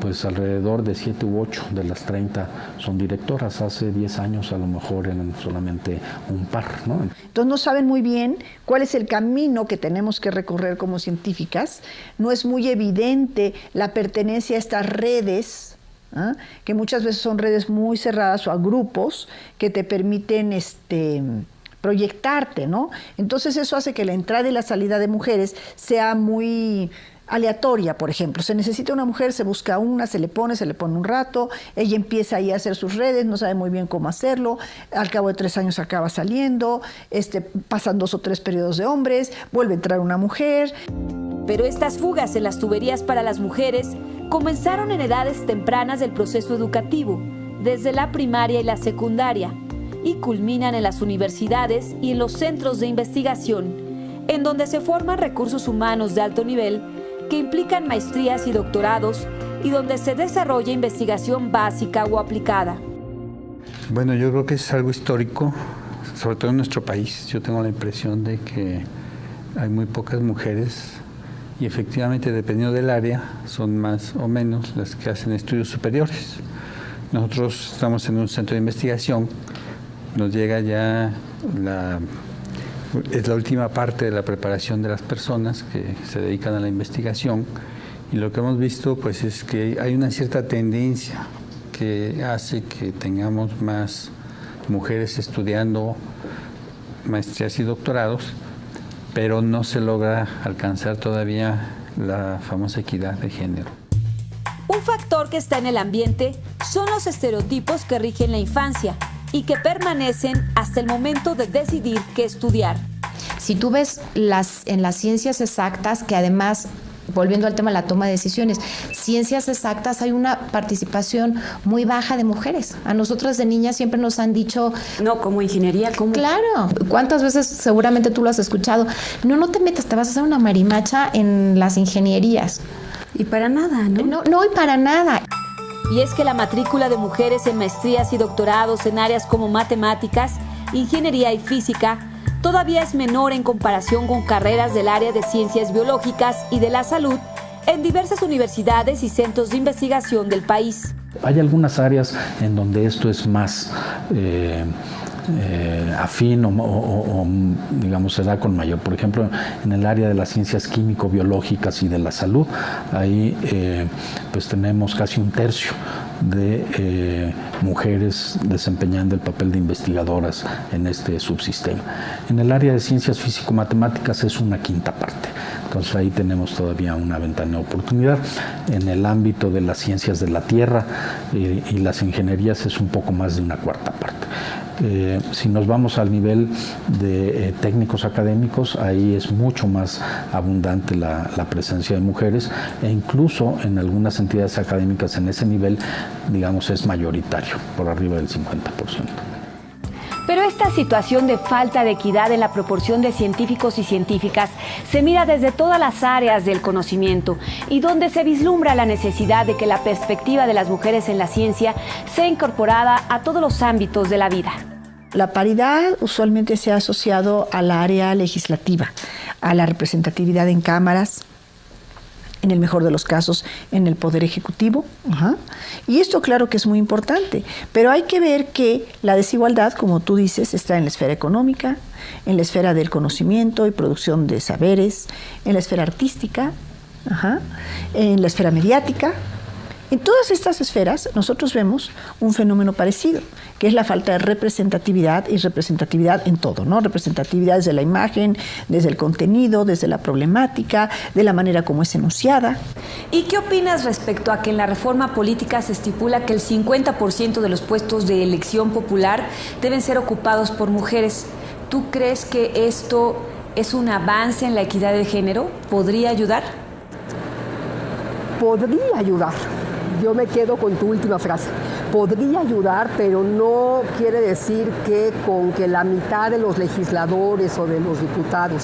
pues alrededor de 7 u 8 de las 30 son directoras. Hace 10 años a lo mejor eran solamente un par, ¿no? Entonces no saben muy bien cuál es el camino que tenemos que recorrer como científicas. No es muy evidente la pertenencia a estas redes, ¿eh? Que muchas veces son redes muy cerradas o a grupos que te permiten proyectarte, ¿no? Entonces eso hace que la entrada y la salida de mujeres sea muy aleatoria. Por ejemplo, se necesita una mujer, se busca una, se le pone un rato, ella empieza ahí a hacer sus redes, no sabe muy bien cómo hacerlo, al cabo de 3 años acaba saliendo, pasan 2 o 3 periodos de hombres, vuelve a entrar una mujer. Pero estas fugas en las tuberías para las mujeres comenzaron en edades tempranas del proceso educativo, desde la primaria y la secundaria, y culminan en las universidades y en los centros de investigación, en donde se forman recursos humanos de alto nivel que implican maestrías y doctorados y donde se desarrolla investigación básica o aplicada. Bueno, yo creo que es algo histórico, sobre todo en nuestro país. Yo tengo la impresión de que hay muy pocas mujeres y efectivamente, dependiendo del área, son más o menos las que hacen estudios superiores. Nosotros estamos en un centro de investigación. Nos llega ya es la última parte de la preparación de las personas que se dedican a la investigación y lo que hemos visto pues es que hay una cierta tendencia que hace que tengamos más mujeres estudiando maestrías y doctorados, pero no se logra alcanzar todavía la famosa equidad de género. Un factor que está en el ambiente son los estereotipos que rigen la infancia y que permanecen hasta el momento de decidir qué estudiar. Si tú ves en las ciencias exactas, que además volviendo al tema de la toma de decisiones, ciencias exactas hay una participación muy baja de mujeres. A nosotras de niñas siempre nos han dicho... No, como ingeniería, ¿cómo? Claro. ¿Cuántas veces seguramente tú lo has escuchado? No te metas, te vas a hacer una marimacha en las ingenierías. Y para nada, ¿no? No, y para nada. Y es que la matrícula de mujeres en maestrías y doctorados en áreas como matemáticas, ingeniería y física todavía es menor en comparación con carreras del área de ciencias biológicas y de la salud en diversas universidades y centros de investigación del país. Hay algunas áreas en donde esto es más afín o digamos se da con mayor. Por ejemplo, en el área de las ciencias químico-biológicas y de la salud, ahí pues tenemos casi un tercio de mujeres desempeñando el papel de investigadoras en este subsistema. En el área de ciencias físico-matemáticas es una quinta parte. Entonces ahí tenemos todavía una ventana de oportunidad. En el ámbito de las ciencias de la tierra y las ingenierías es un poco más de una cuarta parte. Si nos vamos al nivel de técnicos académicos, ahí es mucho más abundante la presencia de mujeres e incluso en algunas entidades académicas en ese nivel, digamos, es mayoritario, por arriba del 50%. Pero esta situación de falta de equidad en la proporción de científicos y científicas se mira desde todas las áreas del conocimiento y donde se vislumbra la necesidad de que la perspectiva de las mujeres en la ciencia sea incorporada a todos los ámbitos de la vida. La paridad usualmente se ha asociado al área legislativa, a la representatividad en cámaras, en el mejor de los casos, en el Poder Ejecutivo. Y esto claro que es muy importante, pero hay que ver que la desigualdad, como tú dices, está en la esfera económica, en la esfera del conocimiento y producción de saberes, en la esfera artística, en la esfera mediática. En todas estas esferas nosotros vemos un fenómeno parecido, que es la falta de representatividad y representatividad en todo, ¿no? Representatividad desde la imagen, desde el contenido, desde la problemática, de la manera como es enunciada. ¿Y qué opinas respecto a que en la reforma política se estipula que el 50% de los puestos de elección popular deben ser ocupados por mujeres? ¿Tú crees que esto es un avance en la equidad de género? ¿Podría ayudar? Podría ayudar. Yo me quedo con tu última frase. Podría ayudar, pero no quiere decir que con que la mitad de los legisladores o de los diputados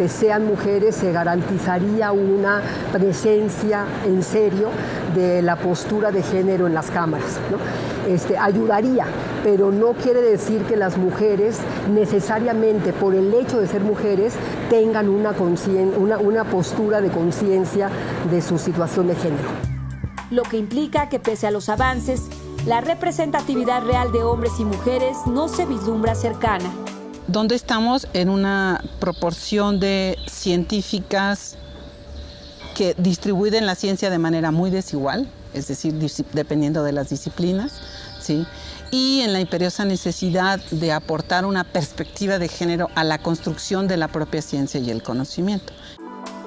sean mujeres se garantizaría una presencia en serio de la postura de género en las cámaras, ¿no? Ayudaría, pero no quiere decir que las mujeres necesariamente por el hecho de ser mujeres tengan una postura de conciencia de su situación de género. Lo que implica que pese a los avances, la representatividad real de hombres y mujeres no se vislumbra cercana. Donde estamos en una proporción de científicas que distribuyen la ciencia de manera muy desigual, es decir, dependiendo de las disciplinas, ¿sí? Y en la imperiosa necesidad de aportar una perspectiva de género a la construcción de la propia ciencia y el conocimiento.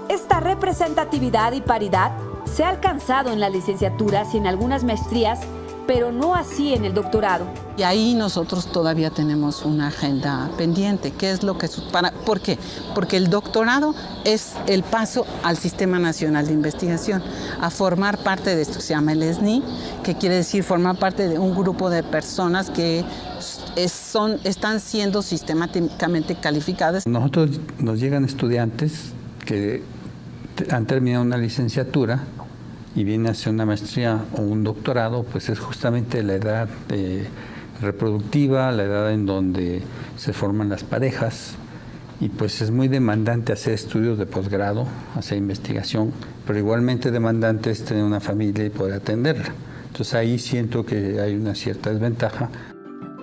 Esta representatividad y paridad se ha alcanzado en las licenciaturas y en algunas maestrías, pero no así en el doctorado. Y ahí nosotros todavía tenemos una agenda pendiente. ¿Qué es lo que ¿Por qué? Porque el doctorado es el paso al Sistema Nacional de Investigación, a formar parte de esto que se llama el SNI, que quiere decir formar parte de un grupo de personas que están siendo sistemáticamente calificadas. Nosotros nos llegan estudiantes que han terminado una licenciatura y vienen a hacer una maestría o un doctorado, pues es justamente la edad reproductiva, la edad en donde se forman las parejas, y pues es muy demandante hacer estudios de posgrado, hacer investigación, pero igualmente demandante es tener una familia y poder atenderla. Entonces ahí siento que hay una cierta desventaja.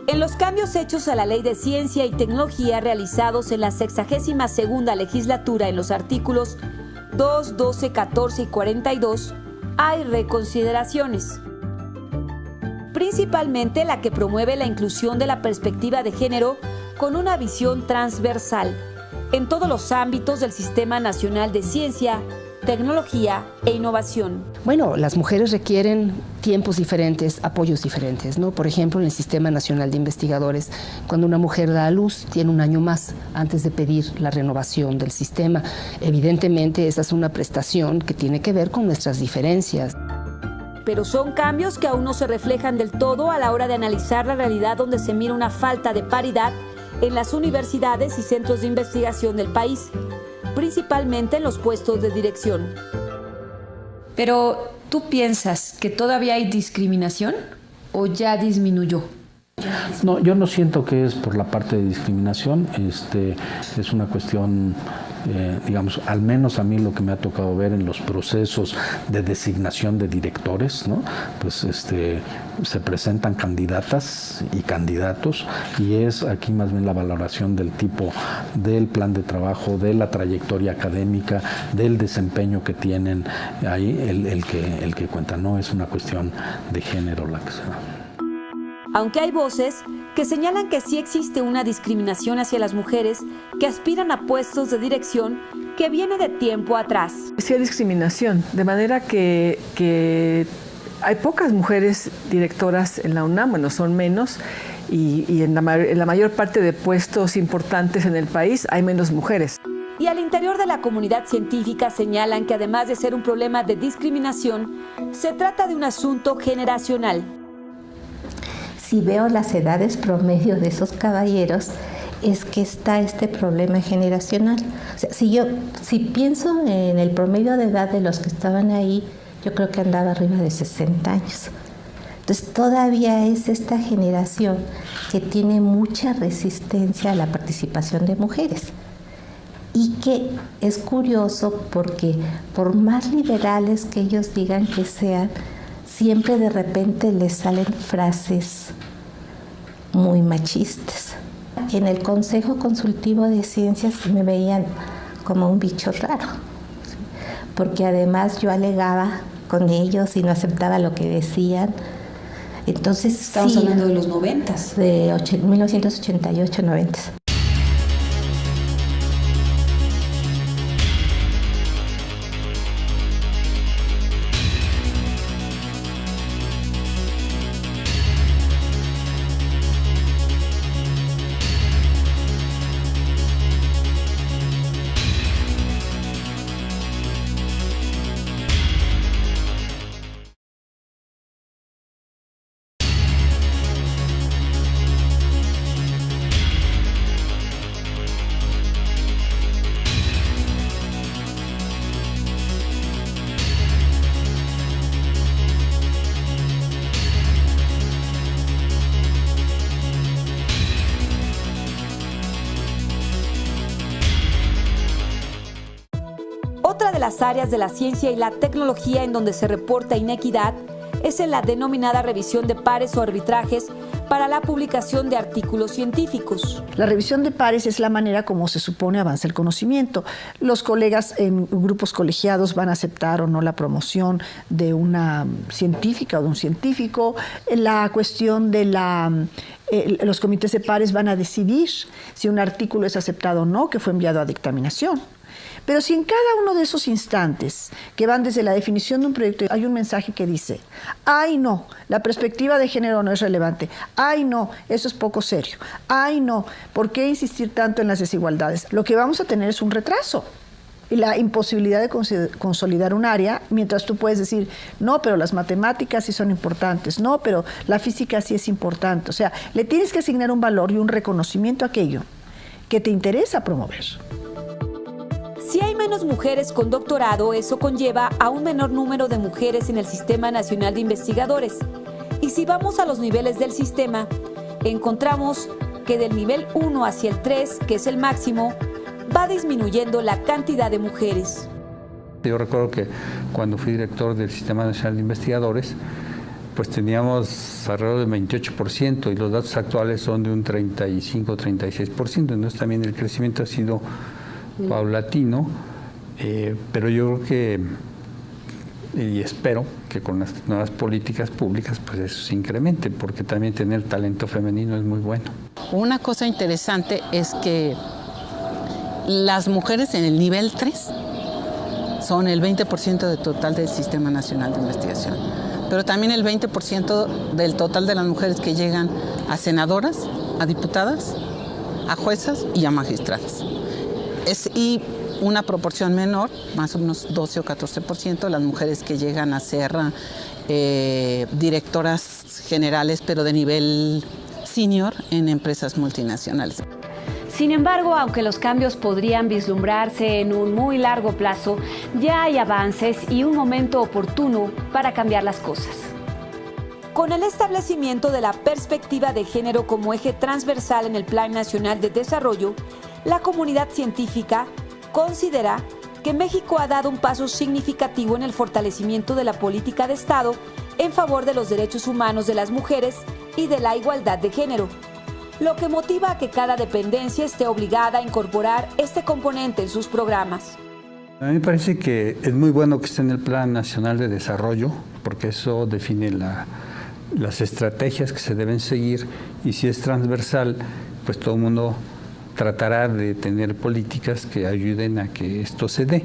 En los cambios hechos a la Ley de Ciencia y Tecnología realizados en la 62ª legislatura en los artículos 2, 12, 14 y 42, hay reconsideraciones. Principalmente la que promueve la inclusión de la perspectiva de género con una visión transversal, en todos los ámbitos del Sistema Nacional de Ciencia, Tecnología e Innovación. Bueno, las mujeres requieren tiempos diferentes, apoyos diferentes, ¿no? Por ejemplo, en el Sistema Nacional de Investigadores, cuando una mujer da a luz, tiene un año más antes de pedir la renovación del sistema. Evidentemente, esa es una prestación que tiene que ver con nuestras diferencias. Pero son cambios que aún no se reflejan del todo a la hora de analizar la realidad donde se mira una falta de paridad en las universidades y centros de investigación del país, principalmente en los puestos de dirección. Pero, ¿tú piensas que todavía hay discriminación o ya disminuyó? No, yo no siento que es por la parte de discriminación, es una cuestión, digamos, al menos a mí lo que me ha tocado ver en los procesos de designación de directores, ¿no? Pues se presentan candidatas y candidatos y es aquí más bien la valoración del tipo del plan de trabajo, de la trayectoria académica, del desempeño que tienen ahí, el que cuenta, no es una cuestión de género la que se da. Aunque hay voces que señalan que sí existe una discriminación hacia las mujeres que aspiran a puestos de dirección que viene de tiempo atrás. Sí hay discriminación, de manera que hay pocas mujeres directoras en la UNAM, bueno, son menos, y en la mayor parte de puestos importantes en el país hay menos mujeres. Y al interior de la comunidad científica señalan que además de ser un problema de discriminación, se trata de un asunto generacional. Si veo las edades promedio de esos caballeros, es que está este problema generacional. O sea, si pienso en el promedio de edad de los que estaban ahí, yo creo que andaba arriba de 60 años. Entonces todavía es esta generación que tiene mucha resistencia a la participación de mujeres. Y que es curioso porque por más liberales que ellos digan que sean, siempre de repente les salen frases muy machistas. En el Consejo Consultivo de Ciencias me veían como un bicho raro, porque además yo alegaba con ellos y no aceptaba lo que decían. Entonces, estamos hablando de los 90s. De 1988, 90. Otra de las áreas de la ciencia y la tecnología en donde se reporta inequidad es en la denominada revisión de pares o arbitrajes para la publicación de artículos científicos. La revisión de pares es la manera como se supone avanza el conocimiento. Los colegas en grupos colegiados van a aceptar o no la promoción de una científica o de un científico. La cuestión de los comités de pares van a decidir si un artículo es aceptado o no, que fue enviado a dictaminación. Pero si en cada uno de esos instantes que van desde la definición de un proyecto hay un mensaje que dice, ay no, la perspectiva de género no es relevante, ay no, eso es poco serio, ay no, ¿por qué insistir tanto en las desigualdades? Lo que vamos a tener es un retraso y la imposibilidad de consolidar un área, mientras tú puedes decir, no, pero las matemáticas sí son importantes, no, pero la física sí es importante. O sea, le tienes que asignar un valor y un reconocimiento a aquello que te interesa promover. Si hay menos mujeres con doctorado, eso conlleva a un menor número de mujeres en el Sistema Nacional de Investigadores. Y si vamos a los niveles del sistema, encontramos que del nivel 1 hacia el 3, que es el máximo, va disminuyendo la cantidad de mujeres. Yo recuerdo que cuando fui director del Sistema Nacional de Investigadores, pues teníamos alrededor del 28% y los datos actuales son de un 35-36%. Entonces también el crecimiento ha sido paulatino, pero yo creo que, y espero que con las nuevas políticas públicas pues eso se incremente, porque también tener talento femenino es muy bueno. Una cosa interesante es que Las mujeres en el nivel 3 son el 20% del total del Sistema Nacional de Investigación, pero también el 20% del total de las mujeres que llegan a senadoras, a diputadas, a juezas y a magistradas. Y una proporción menor, más o menos 12 o 14%, las mujeres que llegan a ser directoras generales, pero de nivel senior en empresas multinacionales. Sin embargo, aunque los cambios podrían vislumbrarse en un muy largo plazo, ya hay avances y un momento oportuno para cambiar las cosas. Con el establecimiento de la perspectiva de género como eje transversal en el Plan Nacional de Desarrollo, la comunidad científica considera que México ha dado un paso significativo en el fortalecimiento de la política de Estado en favor de los derechos humanos de las mujeres y de la igualdad de género, lo que motiva a que cada dependencia esté obligada a incorporar este componente en sus programas. A mí me parece que es muy bueno que esté en el Plan Nacional de Desarrollo, porque eso define las estrategias que se deben seguir, y si es transversal, pues todo el mundo tratará de tener políticas que ayuden a que esto se dé.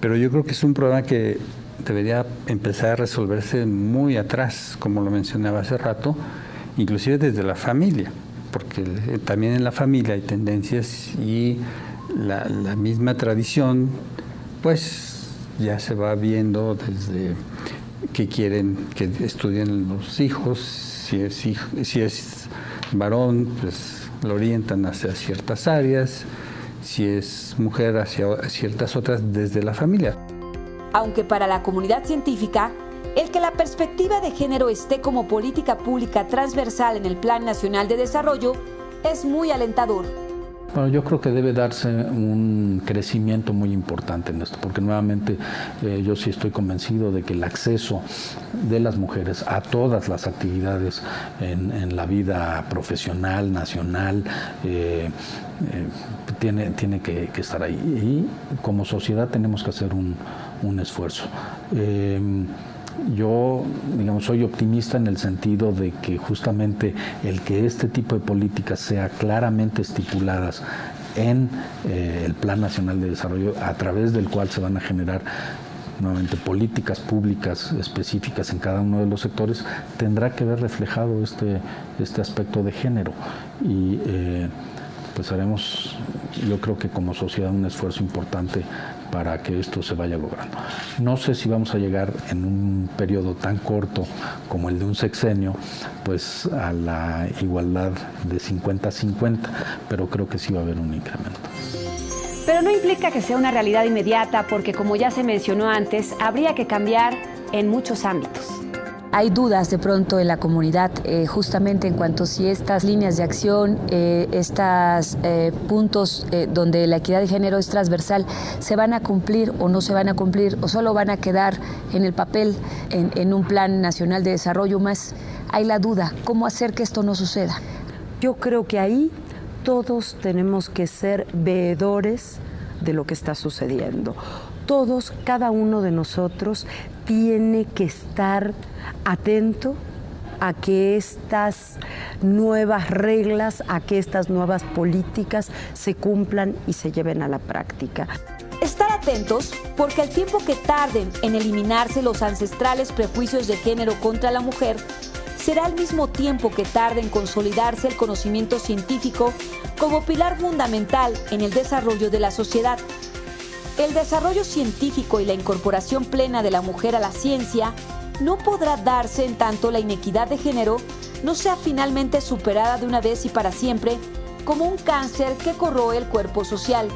Pero yo creo que es un problema que debería empezar a resolverse muy atrás, como lo mencionaba hace rato, inclusive desde la familia, porque también en la familia hay tendencias y la misma tradición, pues ya se va viendo desde que quieren que estudien los hijos, si es varón, pues lo orientan hacia ciertas áreas, si es mujer hacia ciertas otras desde la familia. Aunque para la comunidad científica, el que la perspectiva de género esté como política pública transversal en el Plan Nacional de Desarrollo es muy alentador. Bueno, yo creo que debe darse un crecimiento muy importante en esto, porque nuevamente yo sí estoy convencido de que el acceso de las mujeres a todas las actividades en la vida profesional, nacional, tiene que estar ahí. Y como sociedad tenemos que hacer un esfuerzo. Yo, digamos, soy optimista en el sentido de que justamente el que este tipo de políticas sea claramente estipuladas en el Plan Nacional de Desarrollo, a través del cual se van a generar nuevamente políticas públicas específicas en cada uno de los sectores, tendrá que ver reflejado este aspecto de género. Y pues haremos, yo creo que como sociedad, un esfuerzo importante para que esto se vaya logrando. No sé si vamos a llegar en un periodo tan corto como el de un sexenio, pues a la igualdad de 50-50, pero creo que sí va a haber un incremento. Pero no implica que sea una realidad inmediata, porque como ya se mencionó antes, habría que cambiar en muchos ámbitos. Hay dudas de pronto en la comunidad justamente en cuanto a si estas líneas de acción, estos puntos donde la equidad de género es transversal, se van a cumplir o no se van a cumplir, o solo van a quedar en el papel en un plan nacional de desarrollo más. Hay la duda, ¿cómo hacer que esto no suceda? Yo creo que ahí todos tenemos que ser veedores de lo que está sucediendo. Todos, cada uno de nosotros tiene que estar atento a que estas nuevas reglas, a que estas nuevas políticas se cumplan y se lleven a la práctica. Estar atentos porque el tiempo que tarden en eliminarse los ancestrales prejuicios de género contra la mujer será el mismo tiempo que tarde en consolidarse el conocimiento científico como pilar fundamental en el desarrollo de la sociedad. El desarrollo científico y la incorporación plena de la mujer a la ciencia no podrá darse en tanto la inequidad de género no sea finalmente superada de una vez y para siempre como un cáncer que corroe el cuerpo social.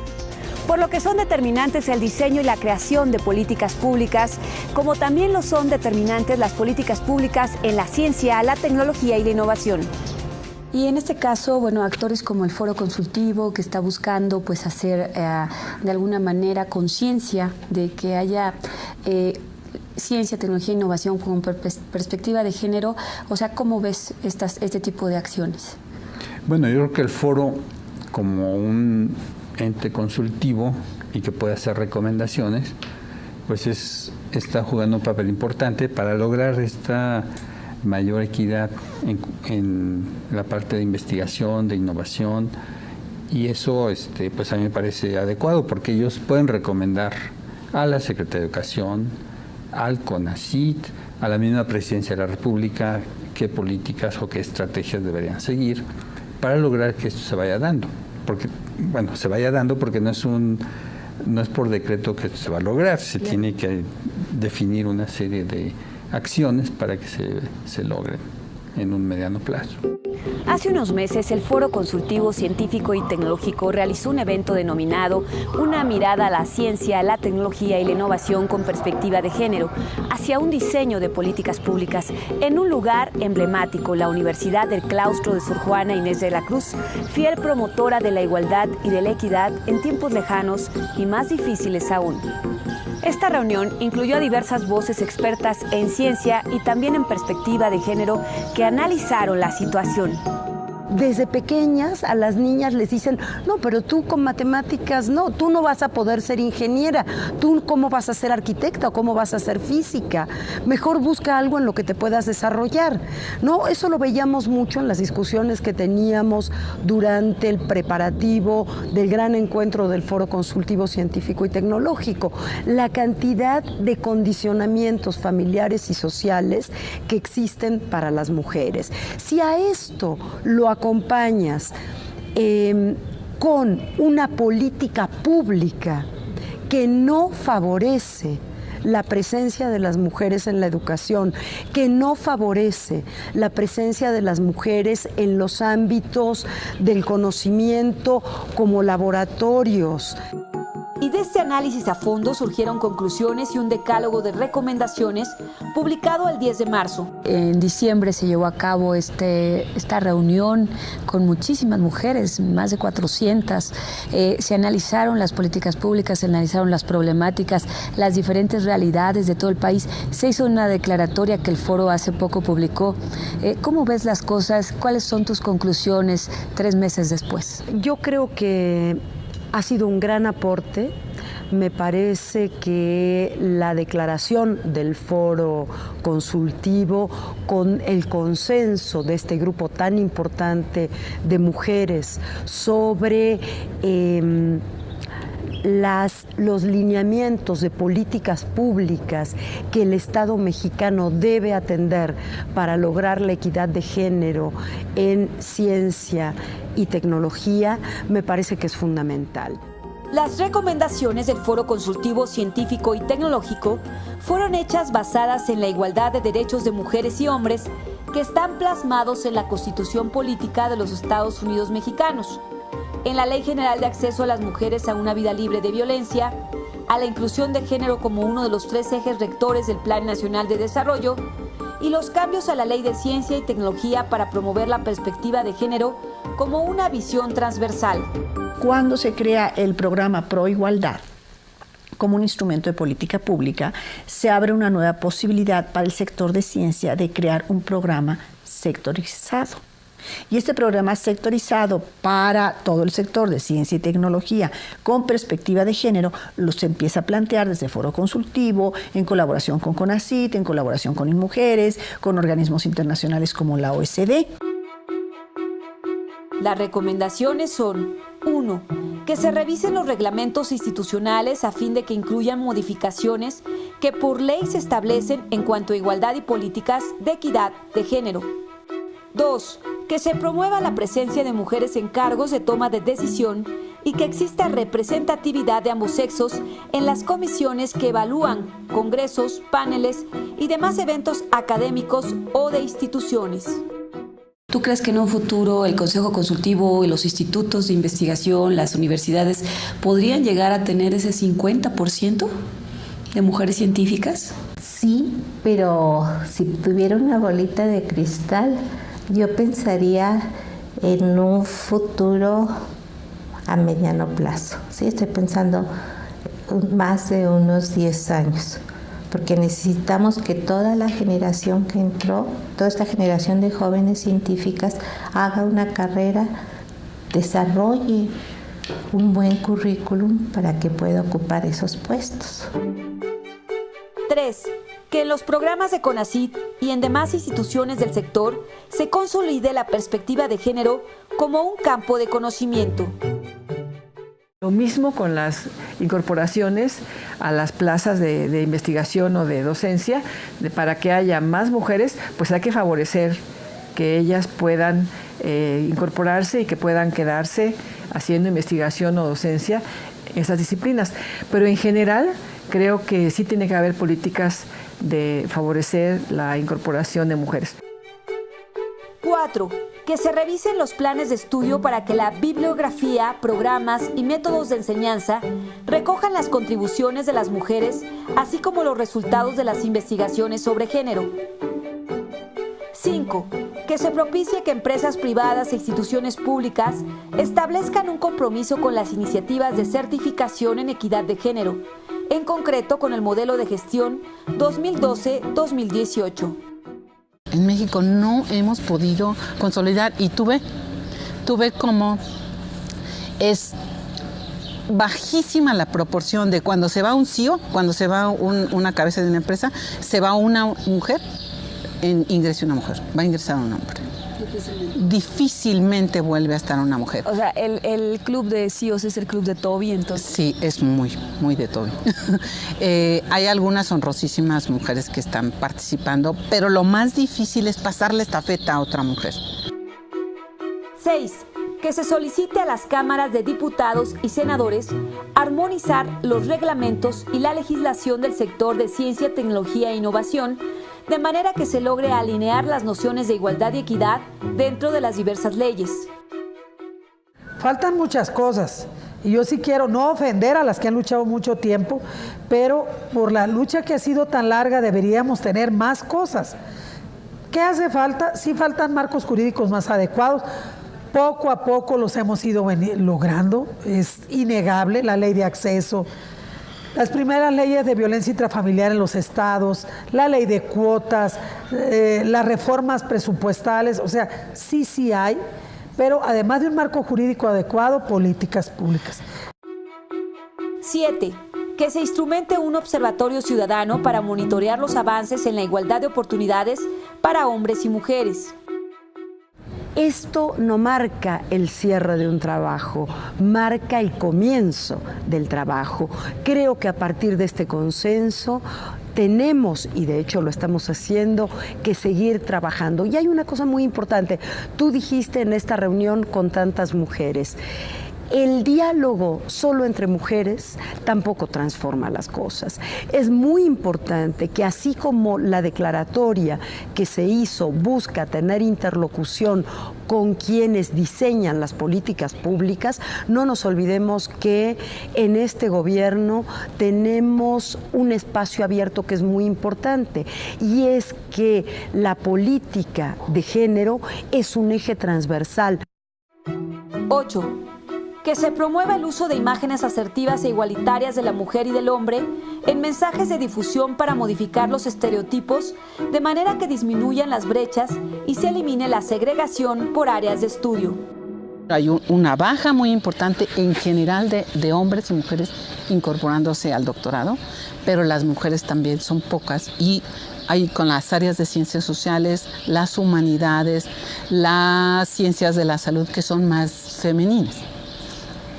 Por lo que son determinantes el diseño y la creación de políticas públicas, como también lo son determinantes las políticas públicas en la ciencia, la tecnología y la innovación. Y en este caso, bueno, actores como el Foro Consultivo, que está buscando pues hacer de alguna manera conciencia de que haya ciencia, tecnología e innovación con perspectiva de género. O sea, ¿cómo ves este tipo de acciones? Bueno, yo creo que el foro, como un ente consultivo y que puede hacer recomendaciones, pues está jugando un papel importante para lograr esta mayor equidad en la parte de investigación, de innovación Y eso pues a mí me parece adecuado porque ellos pueden recomendar a la Secretaría de Educación, al CONACYT, a la misma Presidencia de la República, qué políticas o qué estrategias deberían seguir para lograr que esto se vaya dando. Porque, bueno, se vaya dando porque no es por decreto que se va a lograr, se tiene que definir una serie de acciones para que se logren en un mediano plazo. Hace unos meses, el Foro Consultivo Científico y Tecnológico realizó un evento denominado Una mirada a la ciencia, la tecnología y la innovación con perspectiva de género, hacia un diseño de políticas públicas en un lugar emblemático, la Universidad del Claustro de Sor Juana Inés de la Cruz, fiel promotora de la igualdad y de la equidad en tiempos lejanos y más difíciles aún. Esta reunión incluyó a diversas voces expertas en ciencia y también en perspectiva de género que analizaron la situación. Desde pequeñas a las niñas les dicen, no, pero tú con matemáticas no, tú no vas a poder ser ingeniera, tú cómo vas a ser arquitecta o cómo vas a ser física, mejor busca algo en lo que te puedas desarrollar. No, eso lo veíamos mucho en las discusiones que teníamos durante el preparativo del gran encuentro del Foro Consultivo Científico y Tecnológico, la cantidad de condicionamientos familiares y sociales que existen para las mujeres. Si a esto lo acompañas con una política pública que no favorece la presencia de las mujeres en la educación, que no favorece la presencia de las mujeres en los ámbitos del conocimiento como laboratorios. Y de este análisis a fondo surgieron conclusiones y un decálogo de recomendaciones publicado el 10 de marzo. En diciembre se llevó a cabo esta reunión con muchísimas mujeres, más de 400. Se analizaron las políticas públicas, se analizaron las problemáticas, las diferentes realidades de todo el país. Se hizo una declaratoria que el foro hace poco publicó. ¿Cómo ves las cosas? ¿Cuáles son tus conclusiones 3 meses después? Yo creo que ha sido un gran aporte. Me parece que la declaración del foro consultivo, con el consenso de este grupo tan importante de mujeres sobre los lineamientos de políticas públicas que el Estado mexicano debe atender para lograr la equidad de género en ciencia y tecnología, me parece que es fundamental. Las recomendaciones del Foro Consultivo Científico y Tecnológico fueron hechas basadas en la igualdad de derechos de mujeres y hombres que están plasmados en la Constitución Política de los Estados Unidos Mexicanos, en la Ley General de Acceso a las Mujeres a una Vida Libre de Violencia, a la inclusión de género como uno de los 3 ejes rectores del Plan Nacional de Desarrollo y los cambios a la Ley de Ciencia y Tecnología para promover la perspectiva de género como una visión transversal. Cuando se crea el programa Pro Igualdad como un instrumento de política pública, se abre una nueva posibilidad para el sector de ciencia de crear un programa sectorizado. Y este programa sectorizado para todo el sector de ciencia y tecnología con perspectiva de género se empieza a plantear desde Foro Consultivo, en colaboración con CONACYT, en colaboración con INMUJERES, con organismos internacionales como la OECD. Las recomendaciones son: 1. Que se revisen los reglamentos institucionales a fin de que incluyan modificaciones que por ley se establecen en cuanto a igualdad y políticas de equidad de género. 2. Que se promueva la presencia de mujeres en cargos de toma de decisión y que exista representatividad de ambos sexos en las comisiones que evalúan congresos, paneles y demás eventos académicos o de instituciones. ¿Tú crees que en un futuro el Consejo Consultivo y los institutos de investigación, las universidades, podrían llegar a tener ese 50% de mujeres científicas? Sí, pero si tuviera una bolita de cristal, yo pensaría en un futuro a mediano plazo. Sí, estoy pensando más de unos 10 años, porque necesitamos que toda la generación que entró, toda esta generación de jóvenes científicas, haga una carrera, desarrolle un buen currículum para que pueda ocupar esos puestos. 3. que en los programas de CONACYT y en demás instituciones del sector se consolide la perspectiva de género como un campo de conocimiento. Lo mismo con las incorporaciones a las plazas de investigación o de docencia, para que haya más mujeres, pues hay que favorecer que ellas puedan incorporarse y que puedan quedarse haciendo investigación o docencia en esas disciplinas. Pero en general creo que sí tiene que haber políticas de favorecer la incorporación de mujeres. 4. Que se revisen los planes de estudio para que la bibliografía, programas y métodos de enseñanza recojan las contribuciones de las mujeres, así como los resultados de las investigaciones sobre género. 5. Que se propicie que empresas privadas e instituciones públicas establezcan un compromiso con las iniciativas de certificación en equidad de género, en concreto con el modelo de gestión 2012-2018. En México no hemos podido consolidar, y tuve como es bajísima la proporción de cuando se va un CEO, cuando se va una cabeza de una empresa, se va una mujer, ingresa una mujer, va a ingresar un hombre. Difícilmente vuelve a estar una mujer. O sea, el club de CEOs es el club de Toby, entonces. Sí, es muy, muy de Toby. Hay algunas honrosísimas mujeres que están participando, pero lo más difícil es pasarle estafeta a otra mujer. 6. Que se solicite a las cámaras de diputados y senadores armonizar los reglamentos y la legislación del sector de ciencia, tecnología e innovación, de manera que se logre alinear las nociones de igualdad y equidad dentro de las diversas leyes. Faltan muchas cosas y yo sí quiero no ofender a las que han luchado mucho tiempo, pero por la lucha que ha sido tan larga deberíamos tener más cosas. ¿Qué hace falta? Sí faltan marcos jurídicos más adecuados. Poco a poco los hemos ido logrando, es innegable, la ley de acceso, las primeras leyes de violencia intrafamiliar en los estados, la ley de cuotas, las reformas presupuestales, o sea, sí hay, pero además de un marco jurídico adecuado, políticas públicas. 7. Que se instrumente un observatorio ciudadano para monitorear los avances en la igualdad de oportunidades para hombres y mujeres. Esto no marca el cierre de un trabajo, marca el comienzo del trabajo. Creo que a partir de este consenso tenemos, y de hecho lo estamos haciendo, que seguir trabajando. Y hay una cosa muy importante, tú dijiste en esta reunión con tantas mujeres, el diálogo solo entre mujeres tampoco transforma las cosas. Es muy importante que así como la declaratoria que se hizo busca tener interlocución con quienes diseñan las políticas públicas, no nos olvidemos que en este gobierno tenemos un espacio abierto que es muy importante, y es que la política de género es un eje transversal. 8. Que se promueva el uso de imágenes asertivas e igualitarias de la mujer y del hombre en mensajes de difusión para modificar los estereotipos de manera que disminuyan las brechas y se elimine la segregación por áreas de estudio. Hay una baja muy importante en general de hombres y mujeres incorporándose al doctorado, pero las mujeres también son pocas, y hay con las áreas de ciencias sociales, las humanidades, las ciencias de la salud que son más femeninas.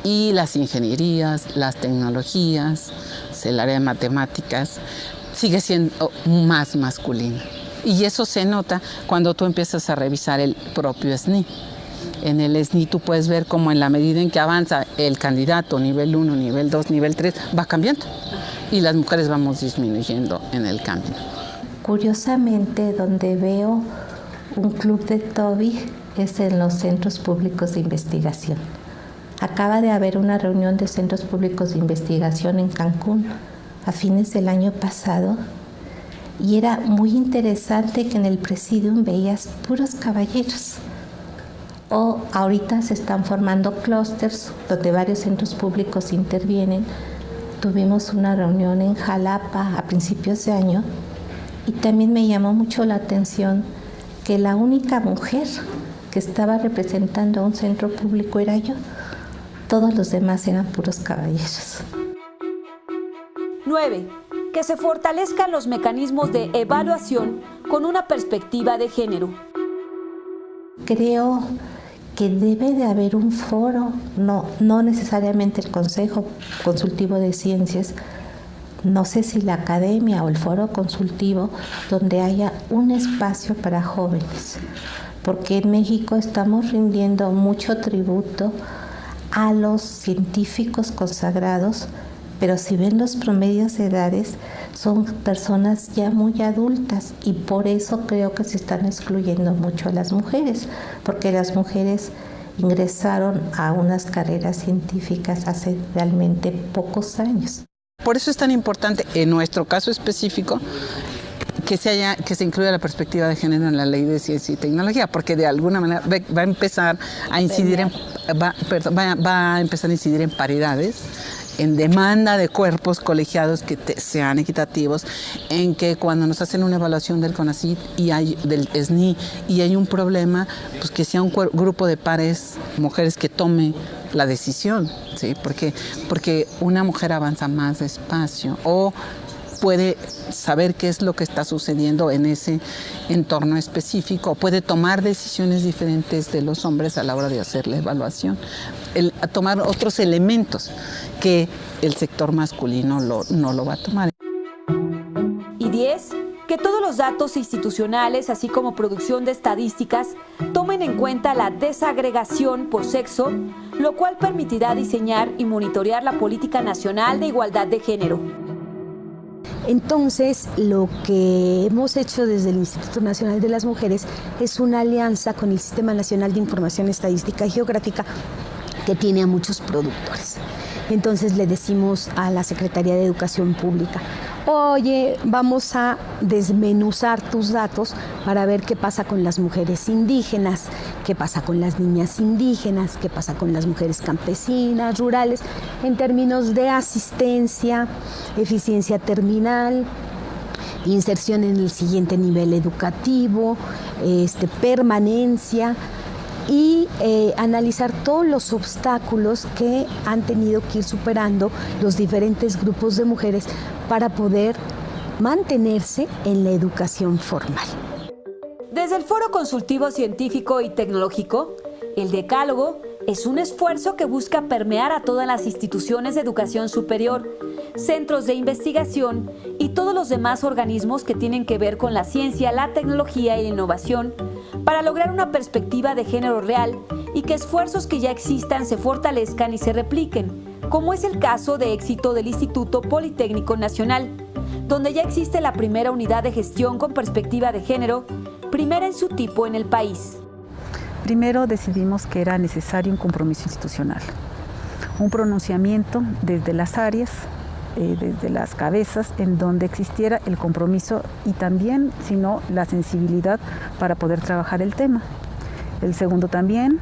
Y las ingenierías, las tecnologías, el área de matemáticas, sigue siendo más masculina. Y eso se nota cuando tú empiezas a revisar el propio SNI. En el SNI tú puedes ver cómo en la medida en que avanza el candidato, nivel 1, nivel 2, nivel 3, va cambiando. Y las mujeres vamos disminuyendo en el camino. Curiosamente, donde veo un club de Toby es en los centros públicos de investigación. Acaba de haber una reunión de centros públicos de investigación en Cancún a fines del año pasado, y era muy interesante que en el presidium veías puros caballeros. O ahorita se están formando clústeres donde varios centros públicos intervienen. Tuvimos una reunión en Jalapa a principios de año y también me llamó mucho la atención que la única mujer que estaba representando a un centro público era yo. Todos los demás eran puros caballeros. 9. que se fortalezcan los mecanismos de evaluación con una perspectiva de género. Creo que debe de haber un foro, no necesariamente el Consejo Consultivo de Ciencias, no sé si la academia o el foro consultivo, donde haya un espacio para jóvenes, porque en México estamos rindiendo mucho tributo a los científicos consagrados, pero si ven los promedios de edades, son personas ya muy adultas y por eso creo que se están excluyendo mucho a las mujeres, porque las mujeres ingresaron a unas carreras científicas hace realmente pocos años. Por eso es tan importante, en nuestro caso específico, que se incluya la perspectiva de género en la Ley de Ciencia y Tecnología, porque de alguna manera va a empezar a incidir va a empezar a incidir en paridades, en demanda de cuerpos colegiados que sean equitativos, en que cuando nos hacen una evaluación del CONACYT y del SNI y hay un problema, pues que sea un grupo de pares, mujeres que tome la decisión, ¿sí? Porque una mujer avanza más despacio o puede saber qué es lo que está sucediendo en ese entorno específico, puede tomar decisiones diferentes de los hombres a la hora de hacer la evaluación, a tomar otros elementos que el sector masculino no lo va a tomar. Y 10, que todos los datos institucionales, así como producción de estadísticas, tomen en cuenta la desagregación por sexo, lo cual permitirá diseñar y monitorear la política nacional de igualdad de género. Entonces, lo que hemos hecho desde el Instituto Nacional de las Mujeres es una alianza con el Sistema Nacional de Información Estadística y Geográfica, que tiene a muchos productores. Entonces le decimos a la Secretaría de Educación Pública: oye, vamos a desmenuzar tus datos para ver qué pasa con las mujeres indígenas, qué pasa con las niñas indígenas, qué pasa con las mujeres campesinas, rurales, en términos de asistencia, eficiencia terminal, inserción en el siguiente nivel educativo, permanencia, y analizar todos los obstáculos que han tenido que ir superando los diferentes grupos de mujeres para poder mantenerse en la educación formal. Desde el Foro Consultivo Científico y Tecnológico, el Decálogo es un esfuerzo que busca permear a todas las instituciones de educación superior, centros de investigación y todos los demás organismos que tienen que ver con la ciencia, la tecnología y la innovación, para lograr una perspectiva de género real y que esfuerzos que ya existan se fortalezcan y se repliquen, como es el caso de éxito del Instituto Politécnico Nacional, donde ya existe la primera unidad de gestión con perspectiva de género, primera en su tipo en el país. Primero decidimos que era necesario un compromiso institucional, un pronunciamiento desde las áreas, desde las cabezas, en donde existiera el compromiso y también, si no, la sensibilidad para poder trabajar el tema. El segundo también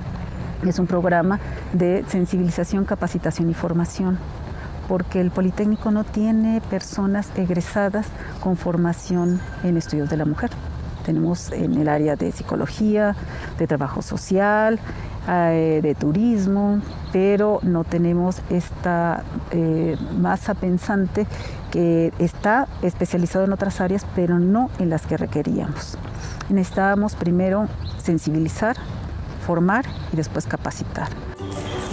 es un programa de sensibilización, capacitación y formación, porque el Politécnico no tiene personas egresadas con formación en estudios de la mujer. Tenemos en el área de psicología, de trabajo social, de turismo, pero no tenemos esta masa pensante que está especializado en otras áreas, pero no en las que requeríamos. Necesitábamos primero sensibilizar, formar y después capacitar.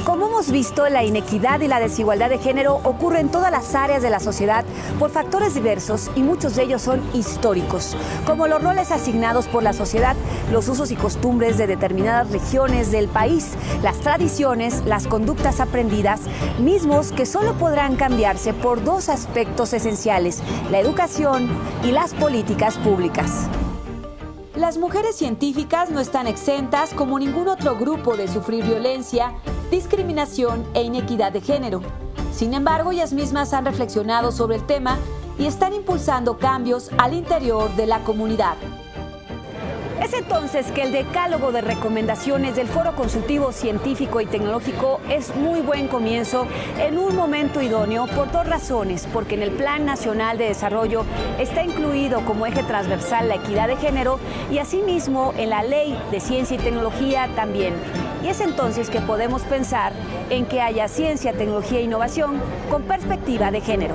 Como hemos visto, la inequidad y la desigualdad de género ocurre en todas las áreas de la sociedad por factores diversos y muchos de ellos son históricos, como los roles asignados por la sociedad, los usos y costumbres de determinadas regiones del país, las tradiciones, las conductas aprendidas, mismos que solo podrán cambiarse por dos aspectos esenciales: la educación y las políticas públicas. Las mujeres científicas no están exentas, como ningún otro grupo, de sufrir violencia, discriminación e inequidad de género. Sin embargo, ellas mismas han reflexionado sobre el tema y están impulsando cambios al interior de la comunidad. Es entonces que el decálogo de recomendaciones del Foro Consultivo Científico y Tecnológico es muy buen comienzo en un momento idóneo por dos razones: porque en el Plan Nacional de Desarrollo está incluido como eje transversal la equidad de género y asimismo en la Ley de Ciencia y Tecnología también. Y es entonces que podemos pensar en que haya ciencia, tecnología e innovación con perspectiva de género.